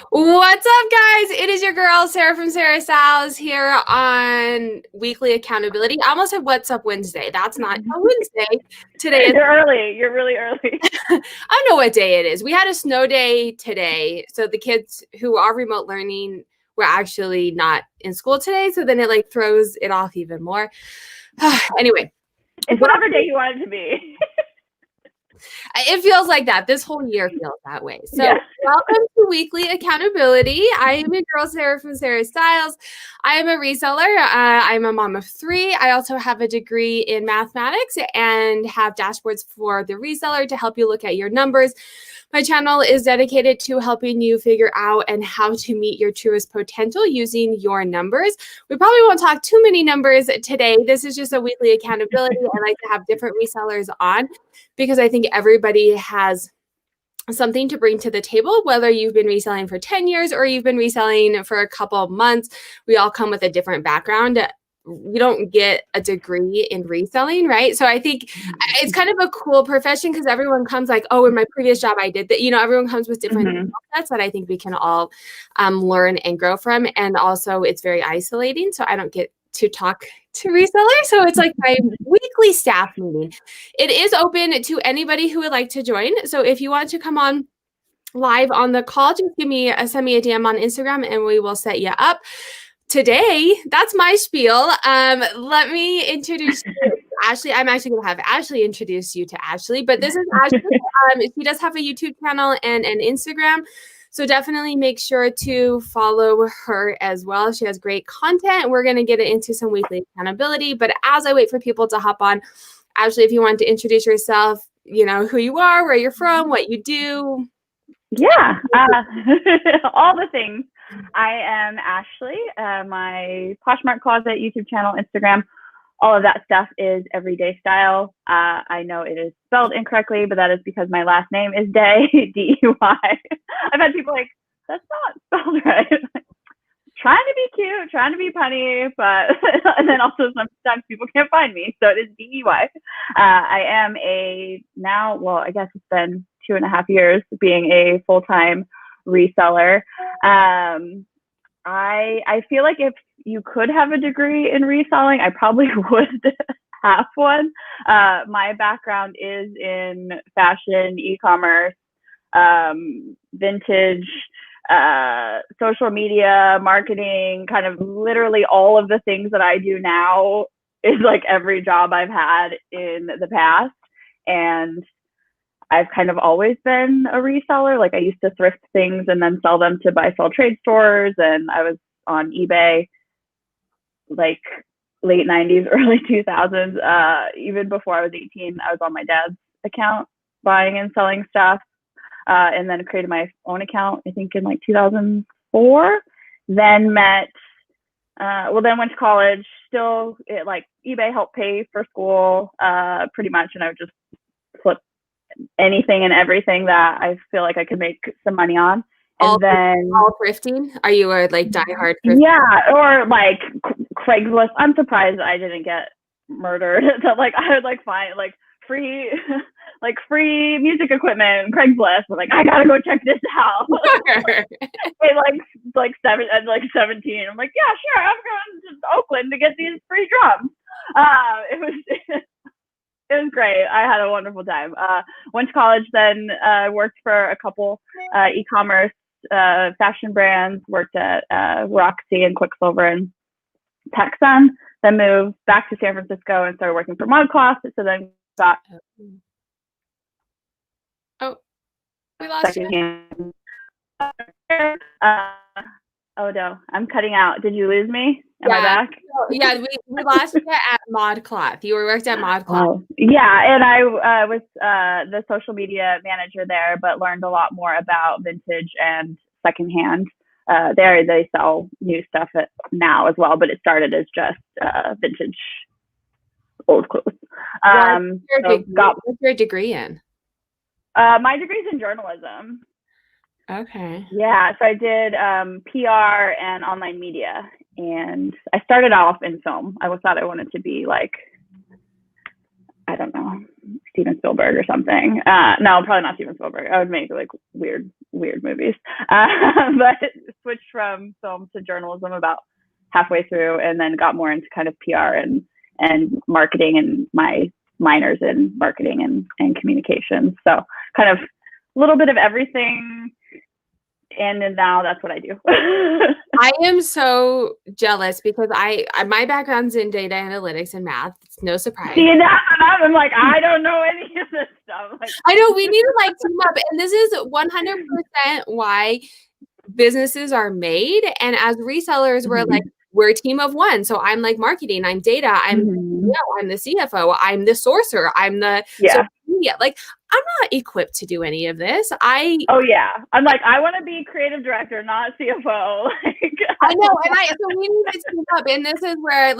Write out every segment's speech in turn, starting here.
What's up, guys? It is your girl, Sarah from Sarah Styles here on Weekly Accountability. I almost said What's Up Wednesday. That's not a Wednesday. Today is, You're early. You're really early. I don't know what day it is. We had a snow day today. So the kids who are remote learning were actually not in school today. So then it like throws it off even more. Anyway. It's whatever day you want it to be. It feels like that. This whole year feels that way. So Yeah. welcome to Weekly Accountability. I am your girl, Sarah from Sarah Styles. I am a reseller. I'm a mom of 3. I also have a degree in mathematics and have dashboards for the reseller to help you look at your numbers. My channel is dedicated to helping you figure out and how to meet your truest potential using your numbers. We probably won't talk too many numbers today. This is just a weekly accountability. I like to have different resellers on because I think everybody has something to bring to the table, whether you've been reselling for 10 years or you've been reselling for a couple of months. We all come with a different background. You don't get a degree in reselling, right? So I think it's kind of a cool profession because everyone comes like, oh, in my previous job, I did that. Everyone comes with different skill sets that I think we can all learn and grow from. And also it's very isolating. So I don't get to talk to resellers. So it's like my weekly staff meeting. It is open to anybody who would like to join. So if you want to come on live on the call, just send me a DM on Instagram and we will set you up. Today, that's my spiel. Let me introduce you to Ashley. I'm actually going to have Ashley introduce you to Ashley, but this is Ashley. She does have a YouTube channel and an Instagram. So definitely make sure to follow her as well. She has great content. We're going to get into some weekly accountability. But as I wait for people to hop on, Ashley, if you want to introduce yourself, who you are, where you're from, what you do. Yeah, all the things. I am Ashley. My Poshmark Closet YouTube channel, Instagram, all of that stuff is Everyday Style. I know it is spelled incorrectly, but that is because my last name is Day, D-E-Y. I've had people like, that's not spelled right. Trying to be cute, trying to be punny, but and then also sometimes people can't find me, so it is D-E-Y. I am I guess it's been 2.5 years being a full-time reseller. I feel like if you could have a degree in reselling, I probably would have one. My background is in fashion, e-commerce, vintage, social media, marketing, kind of literally all of the things that I do now is like every job I've had in the past. And I've kind of always been a reseller. Like I used to thrift things and then sell them to buy sell trade stores. And I was on eBay like late 90s, early 2000s. Even before I was 18, I was on my dad's account buying and selling stuff. And then created my own account, I think in like 2004. Then went to college. Still, eBay helped pay for school pretty much. And I would just flip anything and everything that I feel like I could make some money on. And then all thrifting? Are you a like diehard thrifting? Yeah, or like Craigslist. I'm surprised I didn't get murdered. So like I would like find like free music equipment, Craigslist. I'm like, I gotta go check this out. like 17. I'm like, yeah, sure, I'm going to Oakland to get these free drums. It was great. I had a wonderful time. Went to college, then worked for a couple e-commerce fashion brands, worked at Roxy and Quicksilver and Texan, then moved back to San Francisco and started working for ModCloth. So then got we lost you. Oh no, I'm cutting out. Did you lose me? Am I back? Yeah, we lost you at ModCloth. You worked at ModCloth. Oh, yeah, and I was the social media manager there, but learned a lot more about vintage and secondhand. There they sell new stuff now as well, but it started as just vintage old clothes. What's your degree in? My degree's in journalism. Okay. Yeah, so I did PR and online media, and I started off in film. I thought I wanted to be like, I don't know, Steven Spielberg or something. No, probably not Steven Spielberg. I would make like weird movies. But switched from film to journalism about halfway through, and then got more into kind of PR and marketing, and my minors in marketing and communications. So kind of a little bit of everything. And then now that's what I do. I am so jealous because my background's in data analytics and math. It's no surprise. See, I'm like, I don't know any of this stuff. Like, I know we need to like team up, and this is 100% why businesses are made. And as resellers, we're a team of one. So I'm like marketing, I'm data, I'm I'm the CFO, I'm the sourcer, I'm the social media. Like, I'm not equipped to do any of this. I'm like, I want to be creative director, not CFO. I know, so we need to team up. And this is where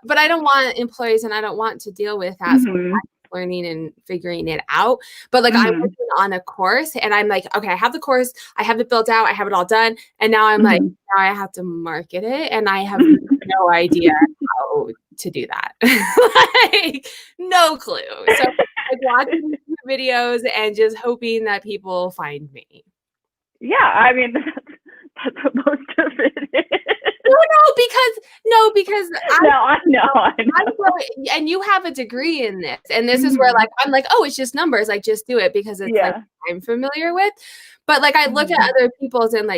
but I don't want employees, and I don't want to deal with that. So I'm learning and figuring it out. But I'm working on a course, and I'm like, okay, I have the course, I have it built out, I have it all done, and now I'm like, now I have to market it, and I have no idea how to do that. No clue. So watching videos and just hoping that people find me. Yeah, I mean, that's what most of it is. Because I know. And you have a degree in this, and this is where I'm like, oh, it's just numbers. Just do it because it's I'm familiar with. But I look at other people's, and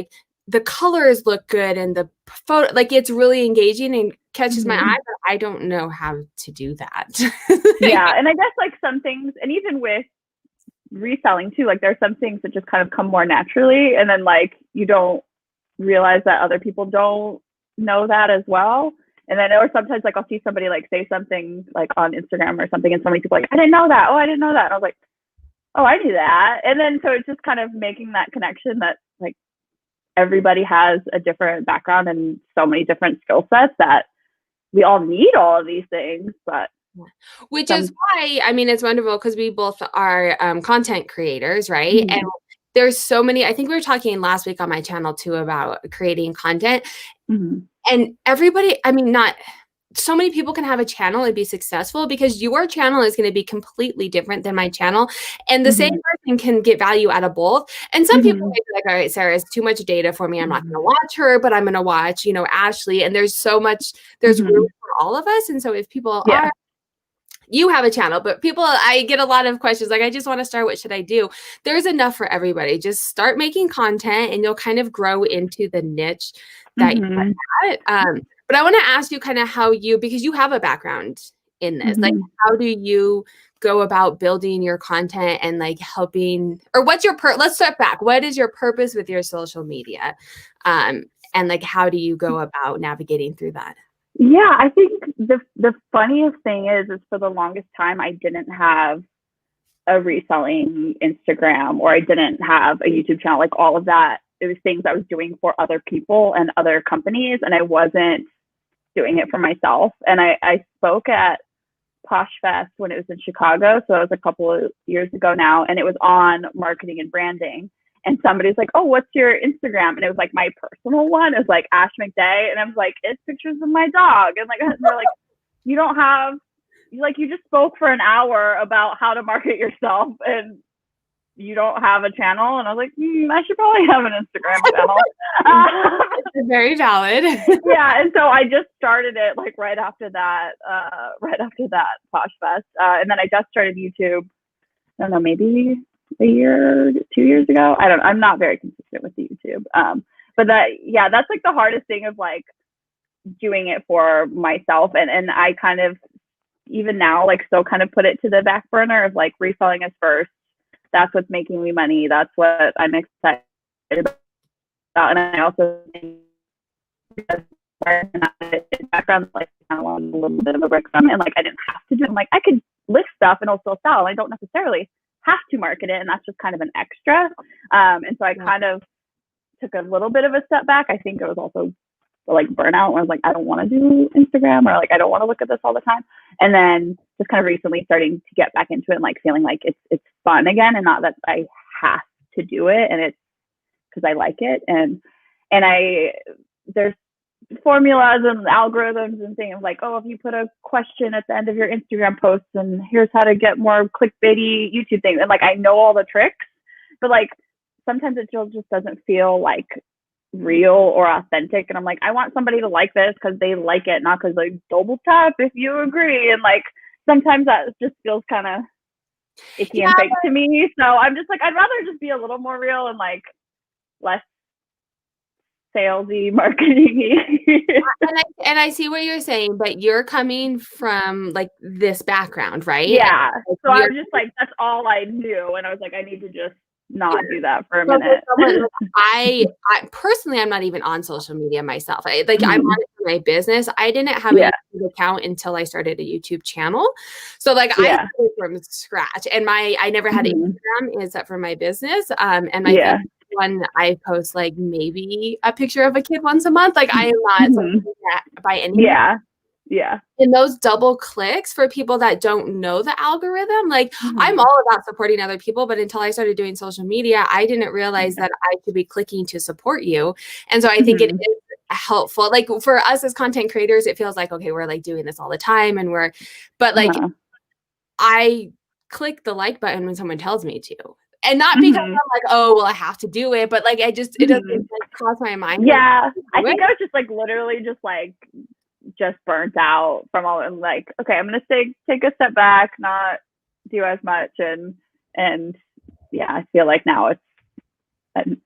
the colors look good, and the photo, it's really engaging and catches my eye, but I don't know how to do that. Yeah, and I guess some things, and even with reselling too, there's some things that just kind of come more naturally, and then you don't realize that other people don't know that as well. And then, or sometimes I'll see somebody say something on Instagram or something, and so many people I didn't know that. Oh, I didn't know that. And I was like, oh, I knew that. And then so it's just kind of making that connection that everybody has a different background and so many different skill sets that we all need all of these things. But which is why, I mean, it's wonderful because we both are content creators, right? And there's so many, I think we were talking last week on my channel too about creating content. And everybody, I mean, not so many people can have a channel and be successful because your channel is going to be completely different than my channel. And the same person can get value out of both. And some people might be all right, Sarah, it's too much data for me. I'm not going to watch her, but I'm going to watch, Ashley. And there's so much, there's room for all of us. And so if people are, you have a channel, but I get a lot of questions I just want to start. What should I do? There's enough for everybody. Just start making content and you'll kind of grow into the niche that you want at. But I want to ask you kind of because you have a background in this, how do you go about building your content and helping, or what's your, let's step back. What is your purpose with your social media? And how do you go about navigating through that? Yeah, I think the funniest thing is for the longest time, I didn't have a reselling Instagram, or I didn't have a YouTube channel, all of that. It was things I was doing for other people and other companies, and I wasn't doing it for myself. And I spoke at Posh Fest when it was in Chicago. So it was a couple of years ago now, and it was on marketing and branding. And somebody's like, oh, what's your Instagram? And it was my personal one. It was Ash McDay. And I was like, it's pictures of my dog. And they're like, you don't have, you just spoke for an hour about how to market yourself and you don't have a channel. And I was like, I should probably have an Instagram channel. It's very valid. Yeah. And so I just started it right after that Posh Fest. And then I just started YouTube, I don't know, maybe a year, 2 years ago. I'm not very consistent with the YouTube. But that's the hardest thing of doing it for myself. And I kind of, even now, still kind of put it to the back burner of reselling is first. That's what's making me money. That's what I'm excited about. And I also think background, kind of a little bit of a brick from, and I didn't have to do it. I could list stuff and it'll still sell. I don't necessarily have to market it, and that's just kind of an extra. And so I kind of took a little bit of a step back. I think it was also burnout, where I was I don't want to do Instagram, or I don't want to look at this all the time. And then just kind of recently starting to get back into it and feeling it's fun again, and not that I have to do it, and it's because I like it. And there's formulas and algorithms and things like, oh, if you put a question at the end of your Instagram post and here's how to get more clickbaity YouTube things. And like, I know all the tricks, but like sometimes it just doesn't feel like real or authentic. And I'm like, I want somebody to like this because they like it, not because like double tap if you agree. And like, sometimes that just feels kind of icky and fake to me. So I'm just like, I'd rather just be a little more real and like less salesy, marketing-y. and I see what you're saying, but you're coming from like this background, right? Yeah. So I was just like, that's all I knew. And I was like, I need to just not do that for a minute. I personally, I'm not even on social media myself. I'm on it for my business. I didn't have a YouTube account until I started a YouTube channel. So like I started from scratch, and I never had Instagram except for my business. And my one I post like maybe a picture of a kid once a month. Like I am not by any means. Yeah. And those double clicks for people that don't know the algorithm, like I'm all about supporting other people, but until I started doing social media, I didn't realize that I should be clicking to support you. And so I think it is helpful. Like for us as content creators, it feels like, okay, we're like doing this all the time but like I click the like button when someone tells me to. And not because I'm like, oh, well, I have to do it, but like it doesn't like, cross my mind. Yeah. I think I was just like literally just burnt out from all, and like, okay, I'm gonna take a step back, not do as much, and yeah, I feel like now it's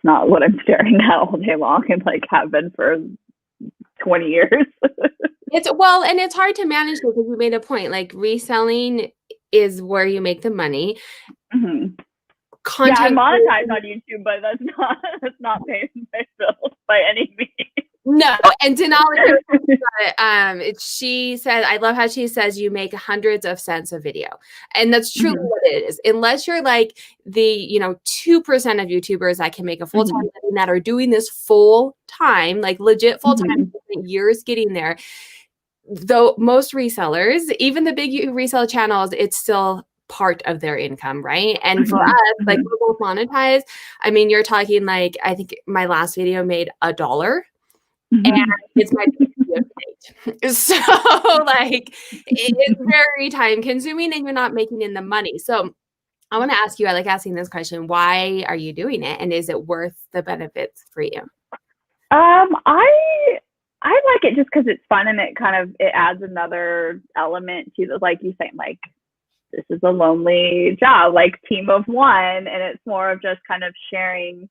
not what I'm staring at all day long, and like have been for 20 years. And it's hard to manage because you made a point. Like reselling is where you make the money. Content I monetize on YouTube, but that's not paying my bills by any means. No, and Denali, she said, I love how she says you make hundreds of cents a video. And that's truly what it is. Unless you're like the, 2% of YouTubers that can make a full-time living that are doing this full time, like legit full-time, years getting there. Though most resellers, even the big resale channels, it's still part of their income, right? And for us, like we're both monetized. I mean, you're talking like, I think my last video made $1. And it's my video. So like it's very time consuming and you're not making in the money. So I want to ask you, I like asking this question, why are you doing it? And is it worth the benefits for you? I like it just because it's fun and it adds another element to the, like you saying, like this is a lonely job, like team of one, and it's more of just kind of sharing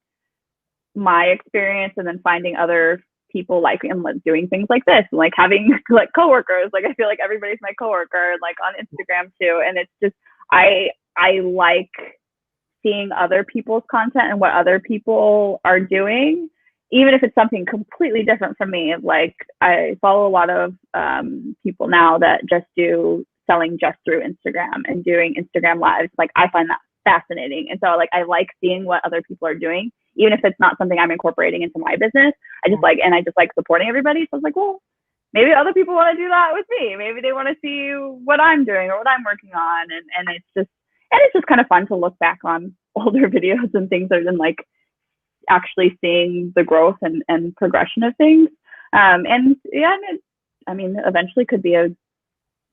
my experience and then finding other people like and doing things like this, and like having like coworkers. Like I feel like everybody's my coworker, like on Instagram too. And it's just I like seeing other people's content and what other people are doing, even if it's something completely different from me. Like I follow a lot of people now that just do selling just through Instagram and doing Instagram lives. Like I find that fascinating. And so like I like seeing what other people are doing, even if it's not something I'm incorporating into my business. I just like supporting everybody. So I was like, well, maybe other people want to do that with me. Maybe they want to see what I'm doing or what I'm working on. And it's just kind of fun to look back on older videos and things other than like actually seeing the growth and progression of things. And yeah, I mean, eventually could be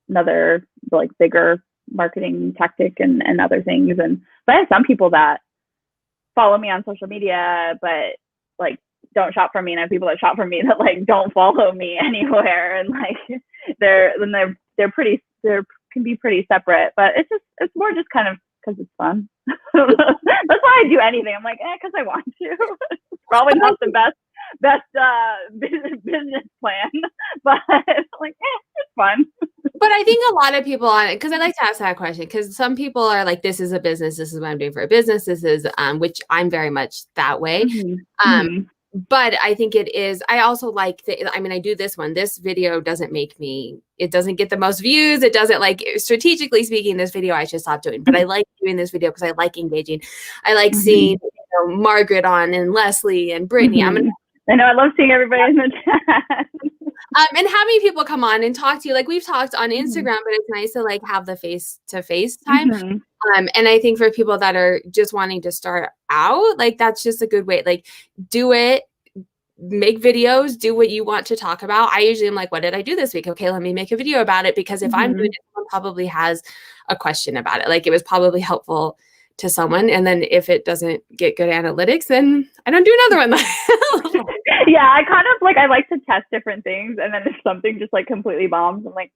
another like bigger marketing tactic and other things. But I have some people that follow me on social media, but like don't shop from me, and I have people that shop from me that like don't follow me anywhere, and like they're can be pretty separate. But it's more just kind of because it's fun. That's why I do anything. I'm like, because I want to. Probably not the best business plan, but like, it's fun. But I think a lot of people on it, because I like to ask that question, because some people are like, this is a business, this is what I'm doing for a business, this is which I'm very much that way. But I think it is, I also like I do this one. This video doesn't it doesn't get the most views. It doesn't, like, strategically speaking, this video I should stop doing. But I like doing this video because I like engaging. I like seeing Margaret on and Leslie and Brittany. I know, I love seeing everybody in the chat. And having people come on and talk to you, like we've talked on Instagram, but it's nice to like have the face-to-face time. And I think for people that are just wanting to start out, like that's just a good way. Like do it, make videos, do what you want to talk about. I usually am like, what did I do this week? Okay, let me make a video about it, because if I'm doing it, someone probably has a question about it. Like, it was probably helpful to someone. And then if it doesn't get good analytics, then I don't do another one. Yeah, I kind of like, I like to test different things, and then if something just like completely bombs, I'm like,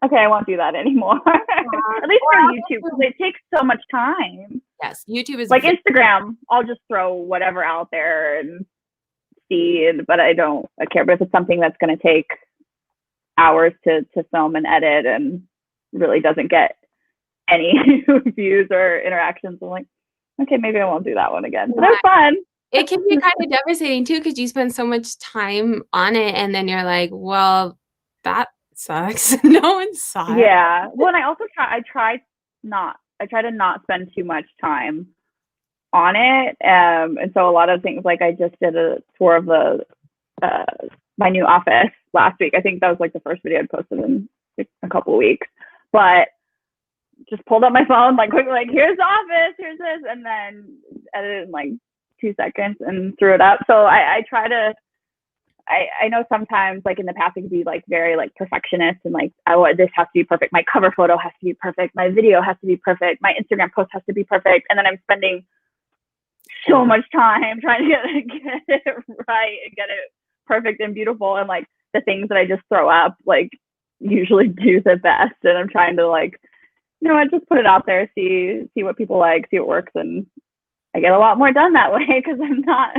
okay, I won't do that anymore. At least for YouTube, because it takes so much time. Yes, YouTube is like Instagram. I'll just throw whatever out there and see, but I care. But if it's something that's going to take hours to film and edit and really doesn't get any views or interactions, I'm like, okay, maybe I won't do that one again. But they're fun. It can be kind of devastating too, because you spend so much time on it, and then you're like, well, that sucks. No one saw it. Yeah. Well, and I also try to not spend too much time on it. And so a lot of things, like I just did a tour of the my new office last week. I think that was like the first video I'd posted in a couple of weeks. But just pulled up my phone, like quickly, like, here's the office, here's this, and then edited in like 2 seconds and threw it up. So I try to, I know sometimes, like in the past, it could be like very like perfectionist and like, this has to be perfect. My cover photo has to be perfect. My video has to be perfect. My Instagram post has to be perfect. And then I'm spending so much time trying to get it right and get it perfect and beautiful. And like the things that I just throw up, like, usually do the best. And I'm trying to like, I just put it out there, see what people like, see what works, and I get a lot more done that way because I'm not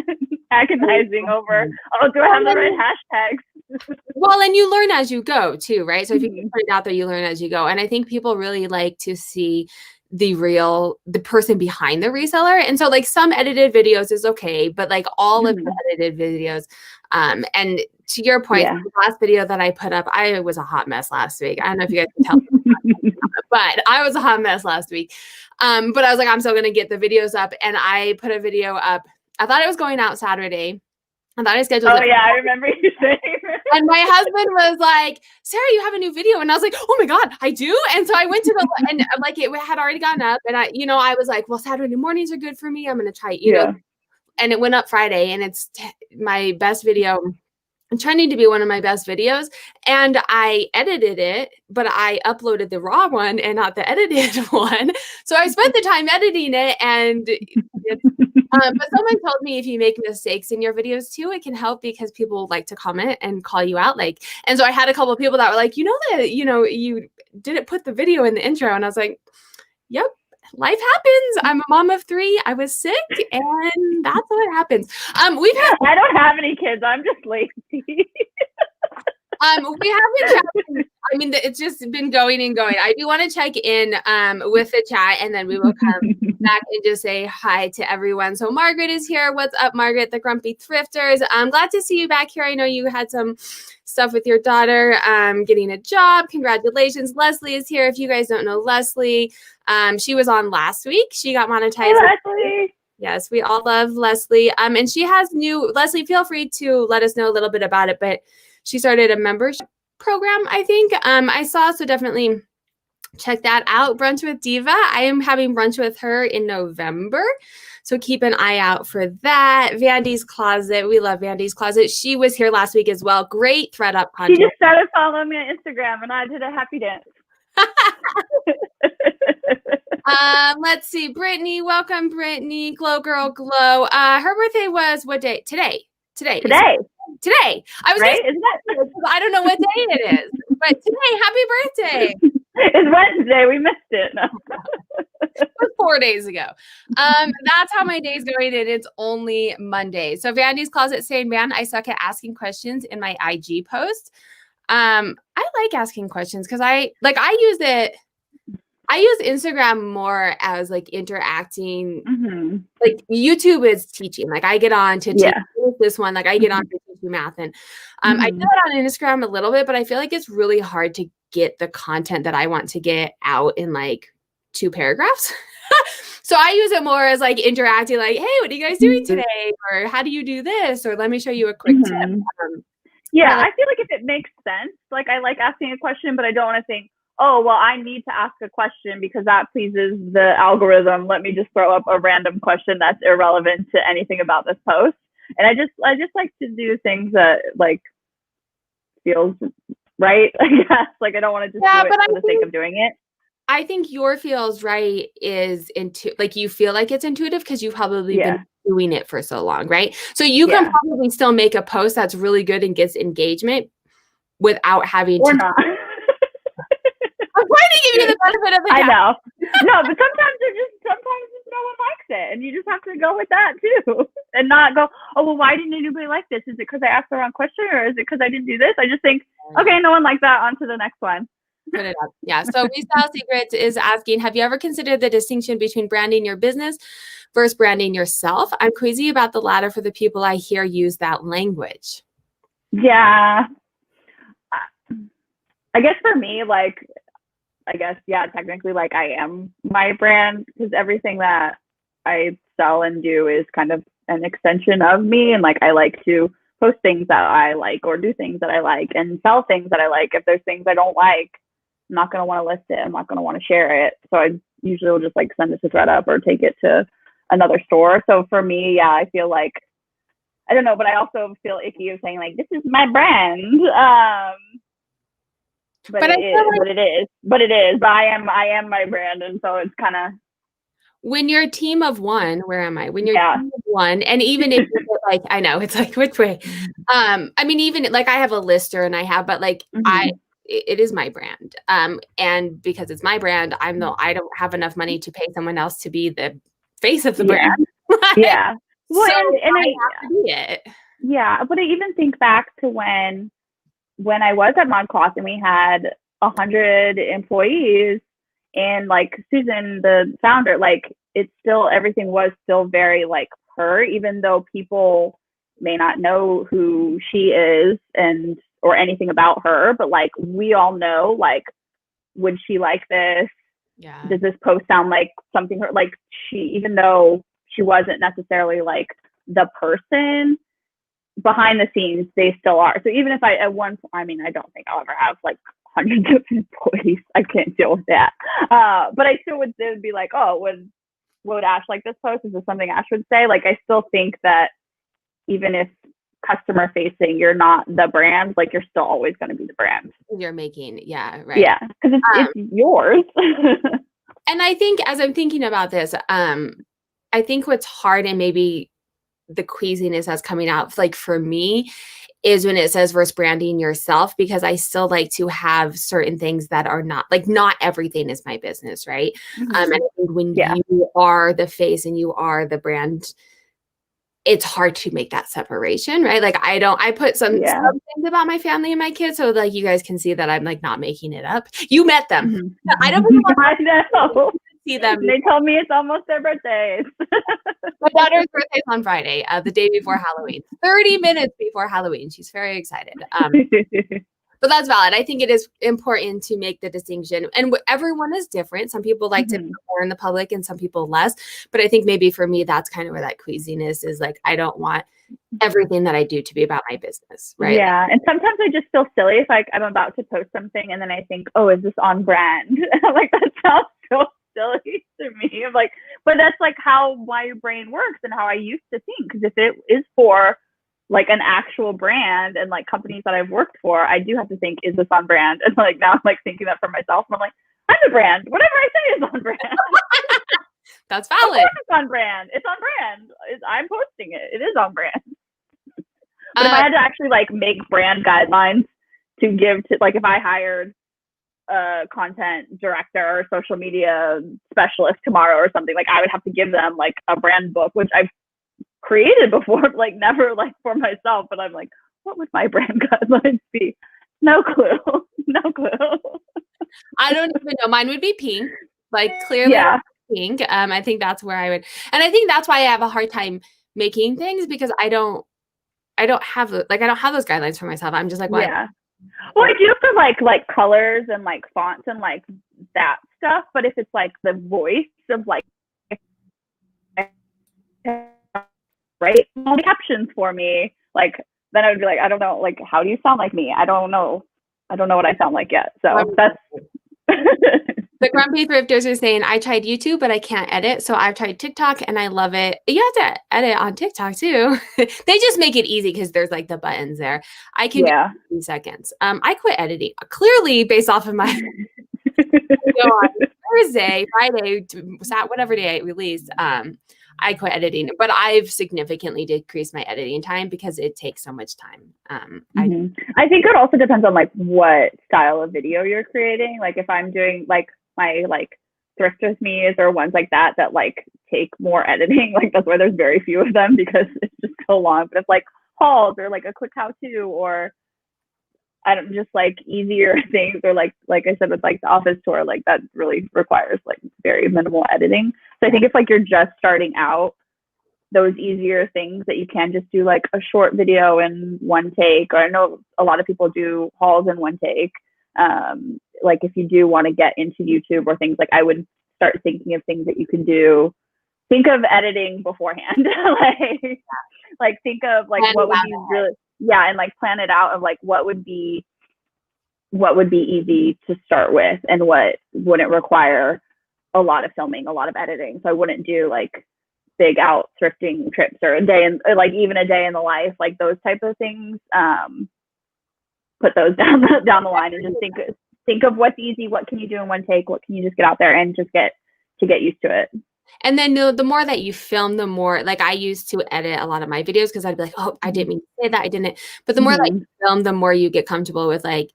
agonizing over, do I have the right hashtags? Well, and you learn as you go too, right? So if you can put it out there, you learn as you go. And I think people really like to see the person behind the reseller. And so like some edited videos is okay, but like all of the edited videos, and to your point, the last video that I put up, I was a hot mess last week. I don't know if you guys can tell, but I was a hot mess last week. But I was like, I'm still going to get the videos up. And I put a video up. I thought it was going out Saturday. I thought I scheduled it. Oh, yeah, I remember you saying. And my husband was like, Sarah, you have a new video. And I was like, oh my God, I do. And so I went to and like, it had already gone up. And I was like, well, Saturday mornings are good for me. I'm going to try, know, and it went up Friday, and it's my best video. I'm trending to be one of my best videos, and I edited it, but I uploaded the raw one and not the edited one. So I spent the time editing it, and but someone told me if you make mistakes in your videos too, it can help because people like to comment and call you out. Like, and so I had a couple of people that were like, you didn't put the video in the intro, and I was like, yep. Life happens. I'm a mom of 3. I was sick, and that's what happens. I don't have any kids. I'm just lazy. We haven't chatted. I mean, it's just been going and going. I do want to check in with the chat, and then we will come back and just say hi to everyone. So Margaret is here. What's up, Margaret, the Grumpy Thrifters? I'm glad to see you back here. I know you had some stuff with your daughter getting a job. Congratulations. Leslie is here. If you guys don't know Leslie, she was on last week. She got monetized. Hey, Leslie. Yes, we all love Leslie. And she has Leslie, feel free to let us know a little bit about it, but she started a membership program, I think. I saw, so definitely check that out. Brunch with Diva. I am having brunch with her in November. So keep an eye out for that. Vandy's Closet. We love Vandy's Closet. She was here last week as well. Great thread up content. She just started following me on Instagram, and I did a happy dance. Let's see. Brittany, welcome, Brittany. Glow Girl Glow. Her birthday was what day? Today. Today. I was right? I don't know what day it is, but today, happy birthday. It's Wednesday. We missed it. No. It was 4 days ago. That's how my day's going, and it's only Monday. So Vandy's Closet saying, man, I suck at asking questions in my IG post. I like asking questions because I use it. I use Instagram more as like interacting. Like YouTube is teaching. Like I get on to teach this one. Like I get on to teach you math, and I do it on Instagram a little bit, but I feel like it's really hard to get the content that I want to get out in like 2 paragraphs. So I use it more as like interacting, like, hey, what are you guys doing today? Or how do you do this? Or let me show you a quick tip. I feel like if it makes sense, like I like asking a question, but I don't want to think, oh, well, I need to ask a question because that pleases the algorithm. Let me just throw up a random question that's irrelevant to anything about this post. And I just like to do things that like feels right, I guess. Like I don't want to just do it for the sake of doing it. I think your feels right is like you feel like it's intuitive because you've probably been doing it for so long, right? So you can probably still make a post that's really good and gets engagement without having or to. Not. I'm trying to give you the benefit of the doubt. I know. No, but sometimes no one likes it, and you just have to go with that too, and not go, oh well, why didn't anybody like this? Is it because I asked the wrong question, or is it because I didn't do this? I just think, okay, no one liked that. On to the next one. Put it up. Yeah. So Resale Secrets is asking, have you ever considered the distinction between branding your business versus branding yourself? I'm crazy about the latter for the people I hear use that language. Yeah. I guess for me, like, technically, like, I am my brand because everything that I sell and do is kind of an extension of me. And like, I like to post things that I like or do things that I like and sell things that I like. If there's things I don't like, I'm not going to want to list it. I'm not going to want to share it. So I usually will just like send it to ThredUp or take it to another store. So for me, yeah, I feel like, I don't know, but I also feel icky of saying like, this is my brand. But it is. But I am my brand. And so it's kind of. When you're a team of one, where am I? When you're a team of one, and even if you're like, I know, it's like, which way? I mean, even like I have a lister and but like it is my brand. And because it's my brand, I don't have enough money to pay someone else to be the face of the brand. Yeah. Well, so and I have to be it. Yeah. But I even think back to when I was at ModCloth and we had 100 employees and like Susan, the founder, like everything was still very like her, even though people may not know who she is or anything about her, but like we all know, like, would she like this? Yeah. Does this post sound like something her, like even though she wasn't necessarily like the person behind the scenes, they still are. So even if I don't think I'll ever have like hundreds of employees. I can't deal with that. But I still would be like, oh, would Ash like this post? Is this something Ash would say? Like, I still think that even if customer facing, you're not the brand, like you're still always going to be the brand you're making. Yeah. Right. Yeah. Because it's yours. And I think as I'm thinking about this, I think what's hard and maybe the queasiness that's coming out, like for me, is when it says versus branding yourself, because I still like to have certain things that are not everything is my business, right? And I think when you are the face and you are the brand, it's hard to make that separation, right? Like I put some things about my family and my kids, so like you guys can see that I'm like not making it up. You met them. I don't know. See them. They told me it's almost their birthdays. My daughter's birthday is on Friday, the day before Halloween, 30 minutes before Halloween. She's very excited. But that's valid. I think it is important to make the distinction. And everyone is different. Some people like to be more in the public and some people less. But I think maybe for me, that's kind of where that queasiness is. Like, I don't want everything that I do to be about my business, right? Yeah. And sometimes I just feel silly if like I'm about to post something and then I think, oh, is this on brand? Like, that sounds so silly to me. I'm like, but that's like how my brain works and how I used to think. Because if it is for like an actual brand and like companies that I've worked for, I do have to think, is this on brand? And like now I'm like thinking that for myself. And I'm like, I'm a brand. Whatever I say is on brand. That's valid. Of course it's on brand. It's on brand. I'm posting it. It is on brand. But if I had to actually like make brand guidelines to give to, like, if I hired a content director or social media specialist tomorrow or something, like I would have to give them like a brand book, which I've created before, like never like for myself, but I'm like, what would my brand guidelines be? No clue. I don't even know. Mine would be pink, like clearly pink. I think that's where I would, and I think that's why I have a hard time making things, because I don't have those guidelines for myself. I'm just like, well, well, I do for like colors and like fonts and like that stuff, but if it's like the voice of like, right, all the captions for me, like then I would be like, I don't know, like, how do you sound like me? I don't know what I sound like yet. So that's The grumpy thrifters are saying, I tried YouTube, but I can't edit. So I've tried TikTok and I love it. You have to edit on TikTok too. They just make it easy because there's like the buttons there. I can do it in 3 seconds. I quit editing clearly based off of my video on Thursday, Friday, whatever day I released. I quit editing, but I've significantly decreased my editing time because it takes so much time. I think it also depends on like what style of video you're creating. Like if I'm doing like my like thrift with me's or ones like that like take more editing, like that's why there's very few of them because it's just so long. But it's like hauls or like a quick how-to or I don't just like easier things or like I said with like the office tour, like that really requires like very minimal editing. So I think if like you're just starting out, those easier things that you can just do like a short video in one take, or I know a lot of people do hauls in one take. Like if you do want to get into YouTube or things, like I would start thinking of things that you can do. Think of editing beforehand. like think of like what would be really and like plan it out of like what would be easy to start with and what wouldn't require a lot of filming, a lot of editing. So I wouldn't do like big out thrifting trips or a day in, or like even a day in the life, like those type of things. Put those down the line and just think of what's easy, what can you do in one take, what can you just get out there and just get used to it. And then the more that you film, the more like I used to edit a lot of my videos because I'd be like, oh, I didn't mean to say that, I didn't. But the more that you film, the more you get comfortable with like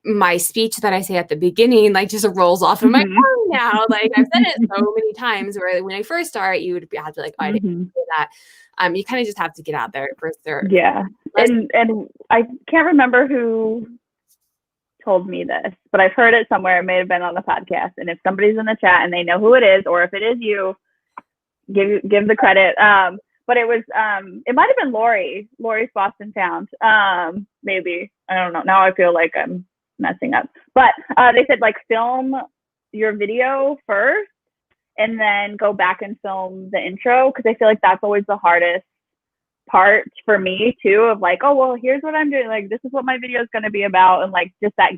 my speech that I say at the beginning, like just rolls off of my tongue now. Like I've said it so many times where when I first start, you would have to like, oh, I didn't say that. You kind of just have to get out there first. Yeah. And I can't remember who told me this, but I've heard it somewhere. It may have been on the podcast. And if somebody's in the chat and they know who it is, or if it is you, give the credit. But it was, it might've been Lori's Boston Found. Maybe, I don't know. Now I feel like I'm messing up, but they said like film your video first and then go back and film the intro. Cause I feel like that's always the hardest part for me too, of like, oh, well, here's what I'm doing. Like, this is what my video is going to be about. And like, just that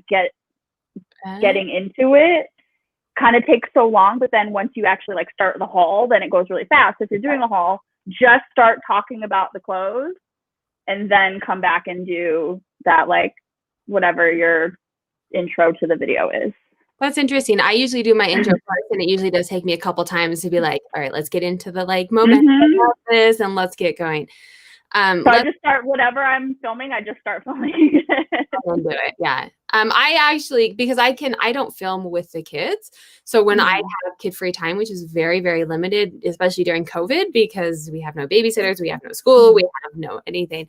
getting into it kind of takes so long. But then once you actually like start the haul, then it goes really fast. If you're doing a haul, just start talking about the clothes and then come back and do that, like whatever your intro to the video is. That's interesting. I usually do my intro first, and it usually does take me a couple times to be like, all right, let's get into the like moment of this and let's get going. So I just start whatever I'm filming. I just start filming. I'll do it. Yeah. I actually, because I don't film with the kids. So when I have kid-free time, which is very, very limited, especially during COVID, because we have no babysitters, we have no school, we have no anything.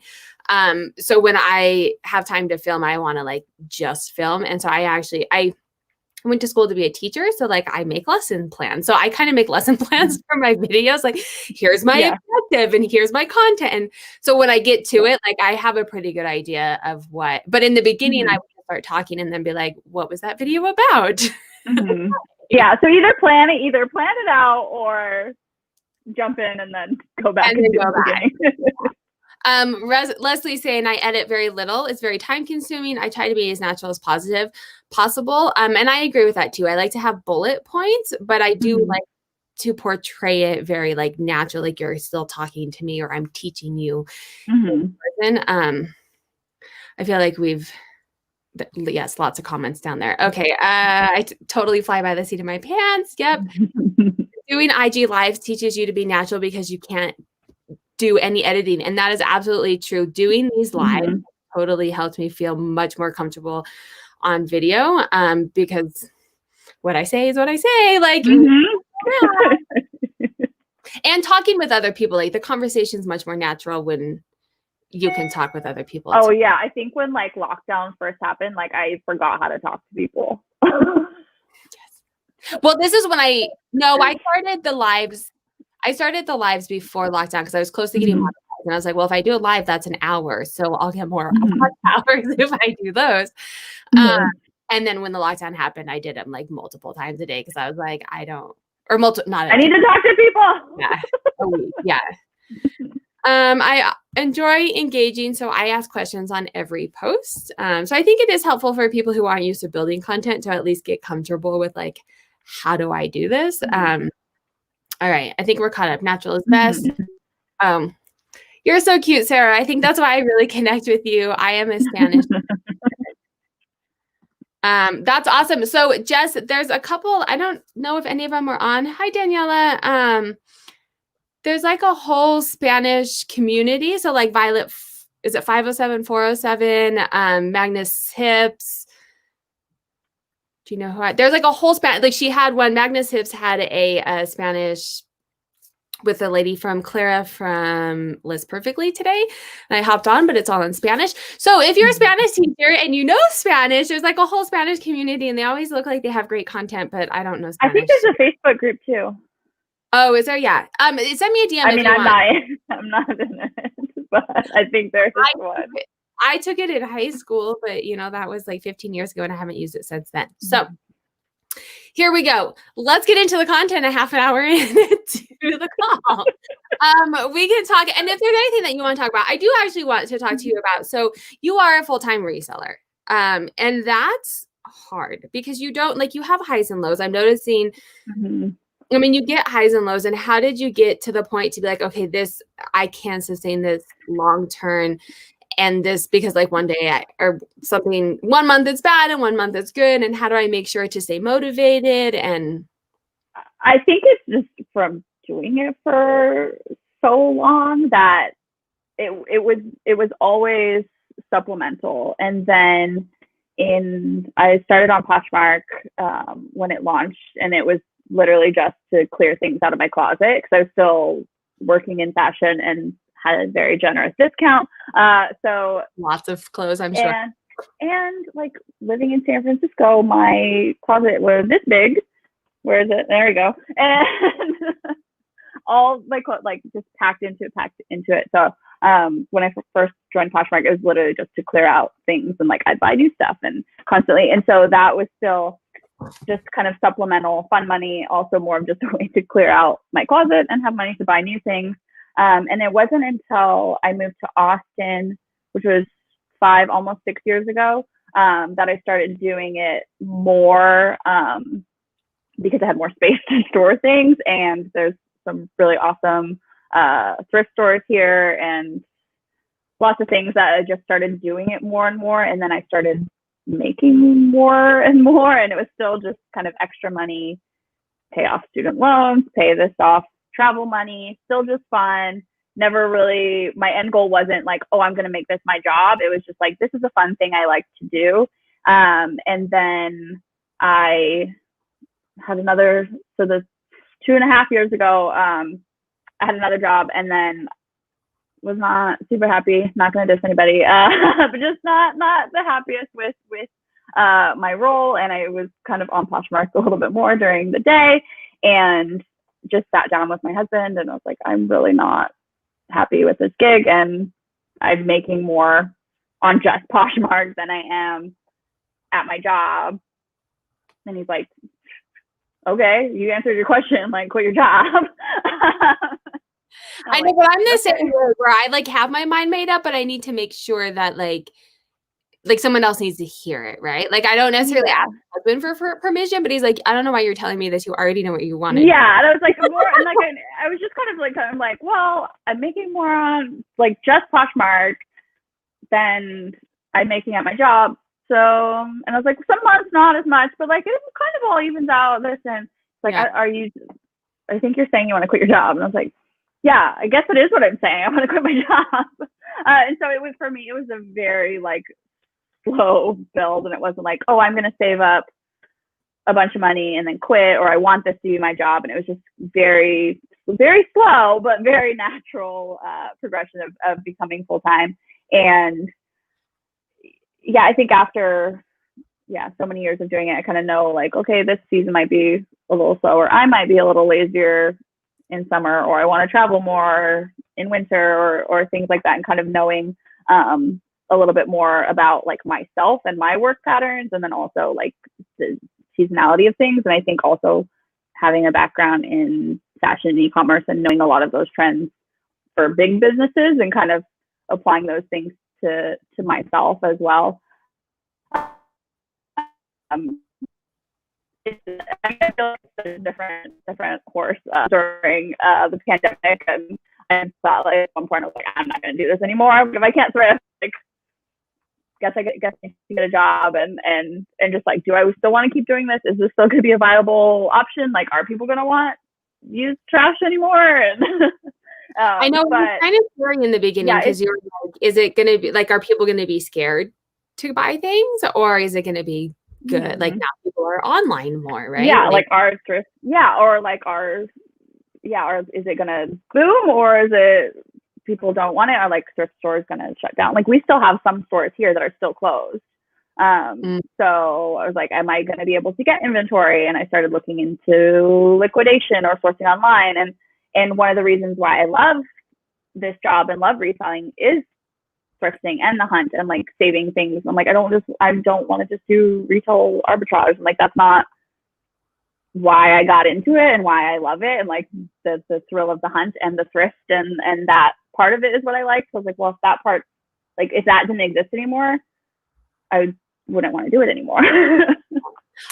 So when I have time to film, I want to like just film. And so I went to school to be a teacher. So like I make lesson plans. So I kind of make lesson plans for my videos. Like here's my objective and here's my content. And so when I get to it, like I have a pretty good idea of what, but in the beginning I would start talking and then be like, what was that video about? Yeah. So either plan it out or jump in and then go back and go back. Leslie's saying I edit very little. It's very time consuming. I try to be as natural as possible. And I agree with that too. I like to have bullet points, but I do like to portray it very like natural, like you're still talking to me or I'm teaching you in person. I feel like yes, lots of comments down there. Okay. I totally fly by the seat of my pants. Yep. Doing IG lives teaches you to be natural because you can't do any editing. And that is absolutely true. Doing these lives totally helped me feel much more comfortable on video, because what I say is what I say, like, and talking with other people, like the conversation is much more natural when you can talk with other people. Oh yeah. I think when like lockdown first happened, like I forgot how to talk to people. Well, this is when I started the lives. I started the lives before lockdown because I was close to getting monetized. And I was like, well, if I do a live, that's an hour. So I'll get more hours if I do those. And then when the lockdown happened, I did them like multiple times a day because I was like, I need to talk to people. Yeah. A week. Yeah. I enjoy engaging. So I ask questions on every post. So I think it is helpful for people who aren't used to building content to at least get comfortable with like how do I do this? All right. I think we're caught up. Natural is best. You're so cute, Sarah. I think that's why I really connect with you. I am a Spanish. That's awesome. So Jess, there's a couple, I don't know if any of them are on. Hi, Daniela. There's like a whole Spanish community. So like Violet, is it 507, 407, Magnus Hips? Do you know who there's like a whole Spanish, like she had one, Magnus Hips had a Spanish with a lady from Clara from Liz Perfectly today. And I hopped on, but it's all in Spanish. So if you're a Spanish teacher and you know Spanish, there's like a whole Spanish community and they always look like they have great content, but I don't know Spanish. I think there's a Facebook group too. Oh, is there? Yeah. Send me a DM. I mean, I'm not in it, but I think there's one. I took it in high school, but you know, that was like 15 years ago and I haven't used it since then. So here we go. Let's get into the content a half an hour into the call. We can talk, and if there's anything that you want to talk about, I do actually want to talk to you about. So you are a full-time reseller, and that's hard because you don't, like, you have highs and lows. I'm noticing, I mean, you get highs and lows, and how did you get to the point to be like, okay, this, I can sustain this long-term, and this, because like one day or something, 1 month it's bad and 1 month it's good. And how do I make sure to stay motivated? And I think it's just from doing it for so long that it was always supplemental. And then I started on Poshmark when it launched, and it was literally just to clear things out of my closet because I was still working in fashion and had a very generous discount. So lots of clothes, I'm sure. And like living in San Francisco, my closet was this big. Where is it? There we go. And all my clothes like just packed into it. So when I first joined Poshmark, it was literally just to clear out things, and like I'd buy new stuff and constantly. And so that was still just kind of supplemental fun money, also more of just a way to clear out my closet and have money to buy new things. And it wasn't until I moved to Austin, which was 5, almost 6 years ago, that I started doing it more because I had more space to store things. And there's some really awesome thrift stores here and lots of things that I just started doing it more and more. And then I started making more and more. And it was still just kind of extra money, pay off student loans, pay this off, travel money, still just fun. Never really, my end goal wasn't like, oh, I'm going to make this my job. It was just like, this is a fun thing I like to do. And then I had another, so the 2.5 years ago, I had another job, and then was not super happy, not going to diss anybody, but just not the happiest with my role. And I was kind of on Poshmark a little bit more during the day, and just sat down with my husband and I was like, I'm really not happy with this gig, and I'm making more on just Poshmark than I am at my job. And he's like, okay, you answered your question, like quit your job. I know, but I'm the same way where I like have my mind made up, but I need to make sure that like someone else needs to hear it, right? Like I don't necessarily ask my husband for permission, but he's like, I don't know why you're telling me this. You already know what you wanted. Yeah, and I was like, more, and like I was just kind of like, well, I'm making more on like just Poshmark than I'm making at my job. So, and I was like, some months not as much, but like it kind of all evens out. Listen, it's like, I think you're saying you want to quit your job, and I was like, yeah, I guess it is what I'm saying. I want to quit my job. And so it was, for me, it was a very like slow build, and it wasn't like, oh, I'm going to save up a bunch of money and then quit, or I want this to be my job. And it was just very, very slow, but very natural progression of becoming full-time. And yeah, I think after, so many years of doing it, I kind of know like, okay, this season might be a little slower. I might be a little lazier in summer, or I want to travel more in winter, or things like that, and kind of knowing a little bit more about like myself and my work patterns, and then also like the seasonality of things. And I think also having a background in fashion and e-commerce and knowing a lot of those trends for big businesses and kind of applying those things to myself as well. I feel like it's a different horse during the pandemic, and I thought like at one point I was like, I'm not going to do this anymore. If I can't thrift, like, guess I get a job and just like, do I still want to keep doing this? Is this still going to be a viable option? Like, are people going to want used trash anymore? And I know, but it was kind of scary in the beginning because you're like, is it going to be like, are people going to be scared to buy things, or is it going to be good? Mm-hmm. Like now people are online more, right? Yeah, like ours thrift. Yeah, or like ours. Yeah, or is it going to boom, or is it people don't want it, or like thrift stores going to shut down? Like we still have some stores here that are still closed. So I was like, am I going to be able to get inventory? And I started looking into liquidation or sourcing online. And one of the reasons why I love this job and love reselling is thrifting and the hunt and like saving things. I'm like, I don't want to just do retail arbitrage. And like, that's not why I got into it and why I love it. And like the thrill of the hunt and the thrift and that part of it is what I like. So I was like, well, if that part, like if that didn't exist anymore, I wouldn't want to do it anymore.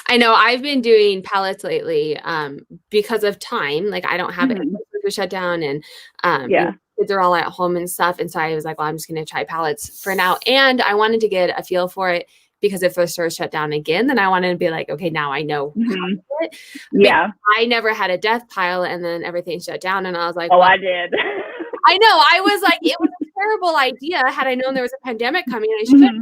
I know I've been doing pallets lately because of time. Like I don't have it shut down and kids are all at home and stuff. And so I was like, well, I'm just going to try pallets for now. And I wanted to get a feel for it because if the store shut down again, then I wanted to be like, okay, now I know how to do it. Yeah. I never had a death pile and then everything shut down. And I was like, oh, well, I did. I know. I was like, it was a terrible idea. Had I known there was a pandemic coming, I should have.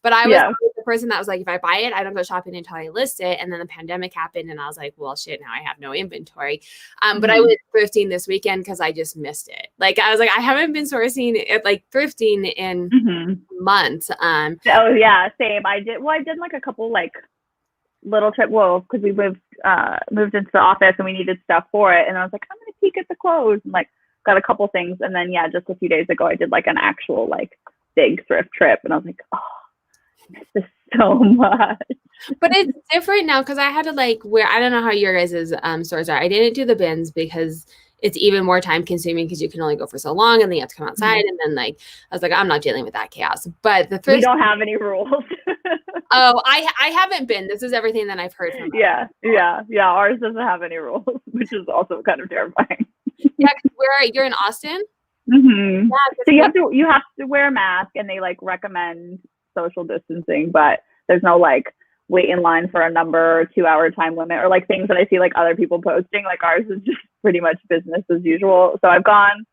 But I was the person that was like, if I buy it, I don't go shopping until I list it. And then the pandemic happened, and I was like, well, shit, now I have no inventory. But I went thrifting this weekend because I just missed it. Like I was like, I haven't been sourcing it, like thrifting in months. Oh yeah, same. I did like a couple like little trip. Well, because we moved into the office and we needed stuff for it, and I was like, I'm gonna peek at the clothes and like got a couple things, and then just a few days ago I did like an actual like big thrift trip, and I was like, oh, I miss this so much. But it's different now because I had to like I don't know how your guys' stores are. I didn't do the bins because it's even more time consuming because you can only go for so long and then you have to come outside. And then like, I was like, I'm not dealing with that chaos. But the thrift, we don't have any rules. Oh, I haven't been. This is everything that I've heard from. Yeah. Ours doesn't have any rules, which is also kind of terrifying. Yeah, you're in Austin. Yeah, so you have to wear a mask, and they like recommend social distancing, but there's no like wait in line for a number or 2-hour time limit or like things that I see like other people posting. Like ours is just pretty much business as usual. So I've gone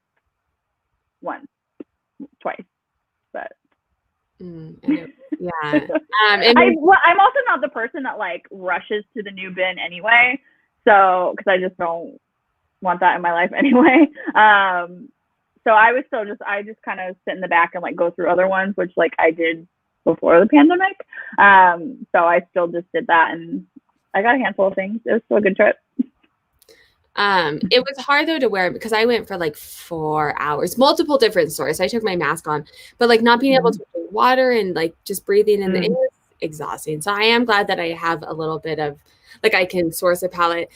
twice, but yeah. I'm also not the person that like rushes to the new bin anyway. So because I just don't want that in my life anyway. So I just kind of sit in the back and like go through other ones, which like I did before the pandemic. So I still just did that, and I got a handful of things. It was still a good trip. It was hard though to wear because I went for like 4 hours, multiple different stores. I took my mask on, but like not being able to drink water and like just breathing in the air is exhausting. So I am glad that I have a little bit of like I can source a pallet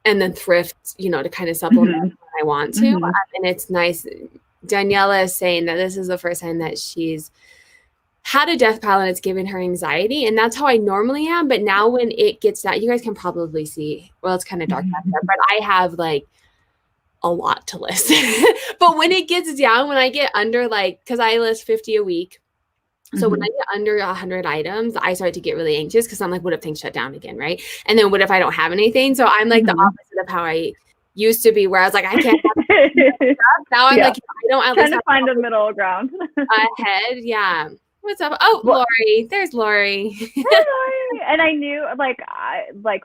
and then thrift, to kind of supplement when I want to. And it's nice. Daniela is saying that this is the first time that she's had a death pile and it's given her anxiety. And that's how I normally am. But now when it gets down, you guys can probably see, well, it's kind of dark back there, but I have like a lot to list. But when it gets down, when I get under like, because I list 50 a week. So when I get under 100 items, I start to get really anxious because I'm like, what if things shut down again, right? And then what if I don't have anything? So I'm like the opposite of how I used to be, where I was like, I can't have stuff. Now I'm like, I don't trying to find a middle ground. Ahead, yeah. What's up? Oh, Lori. There's Lori. Hey, Lori. And I knew like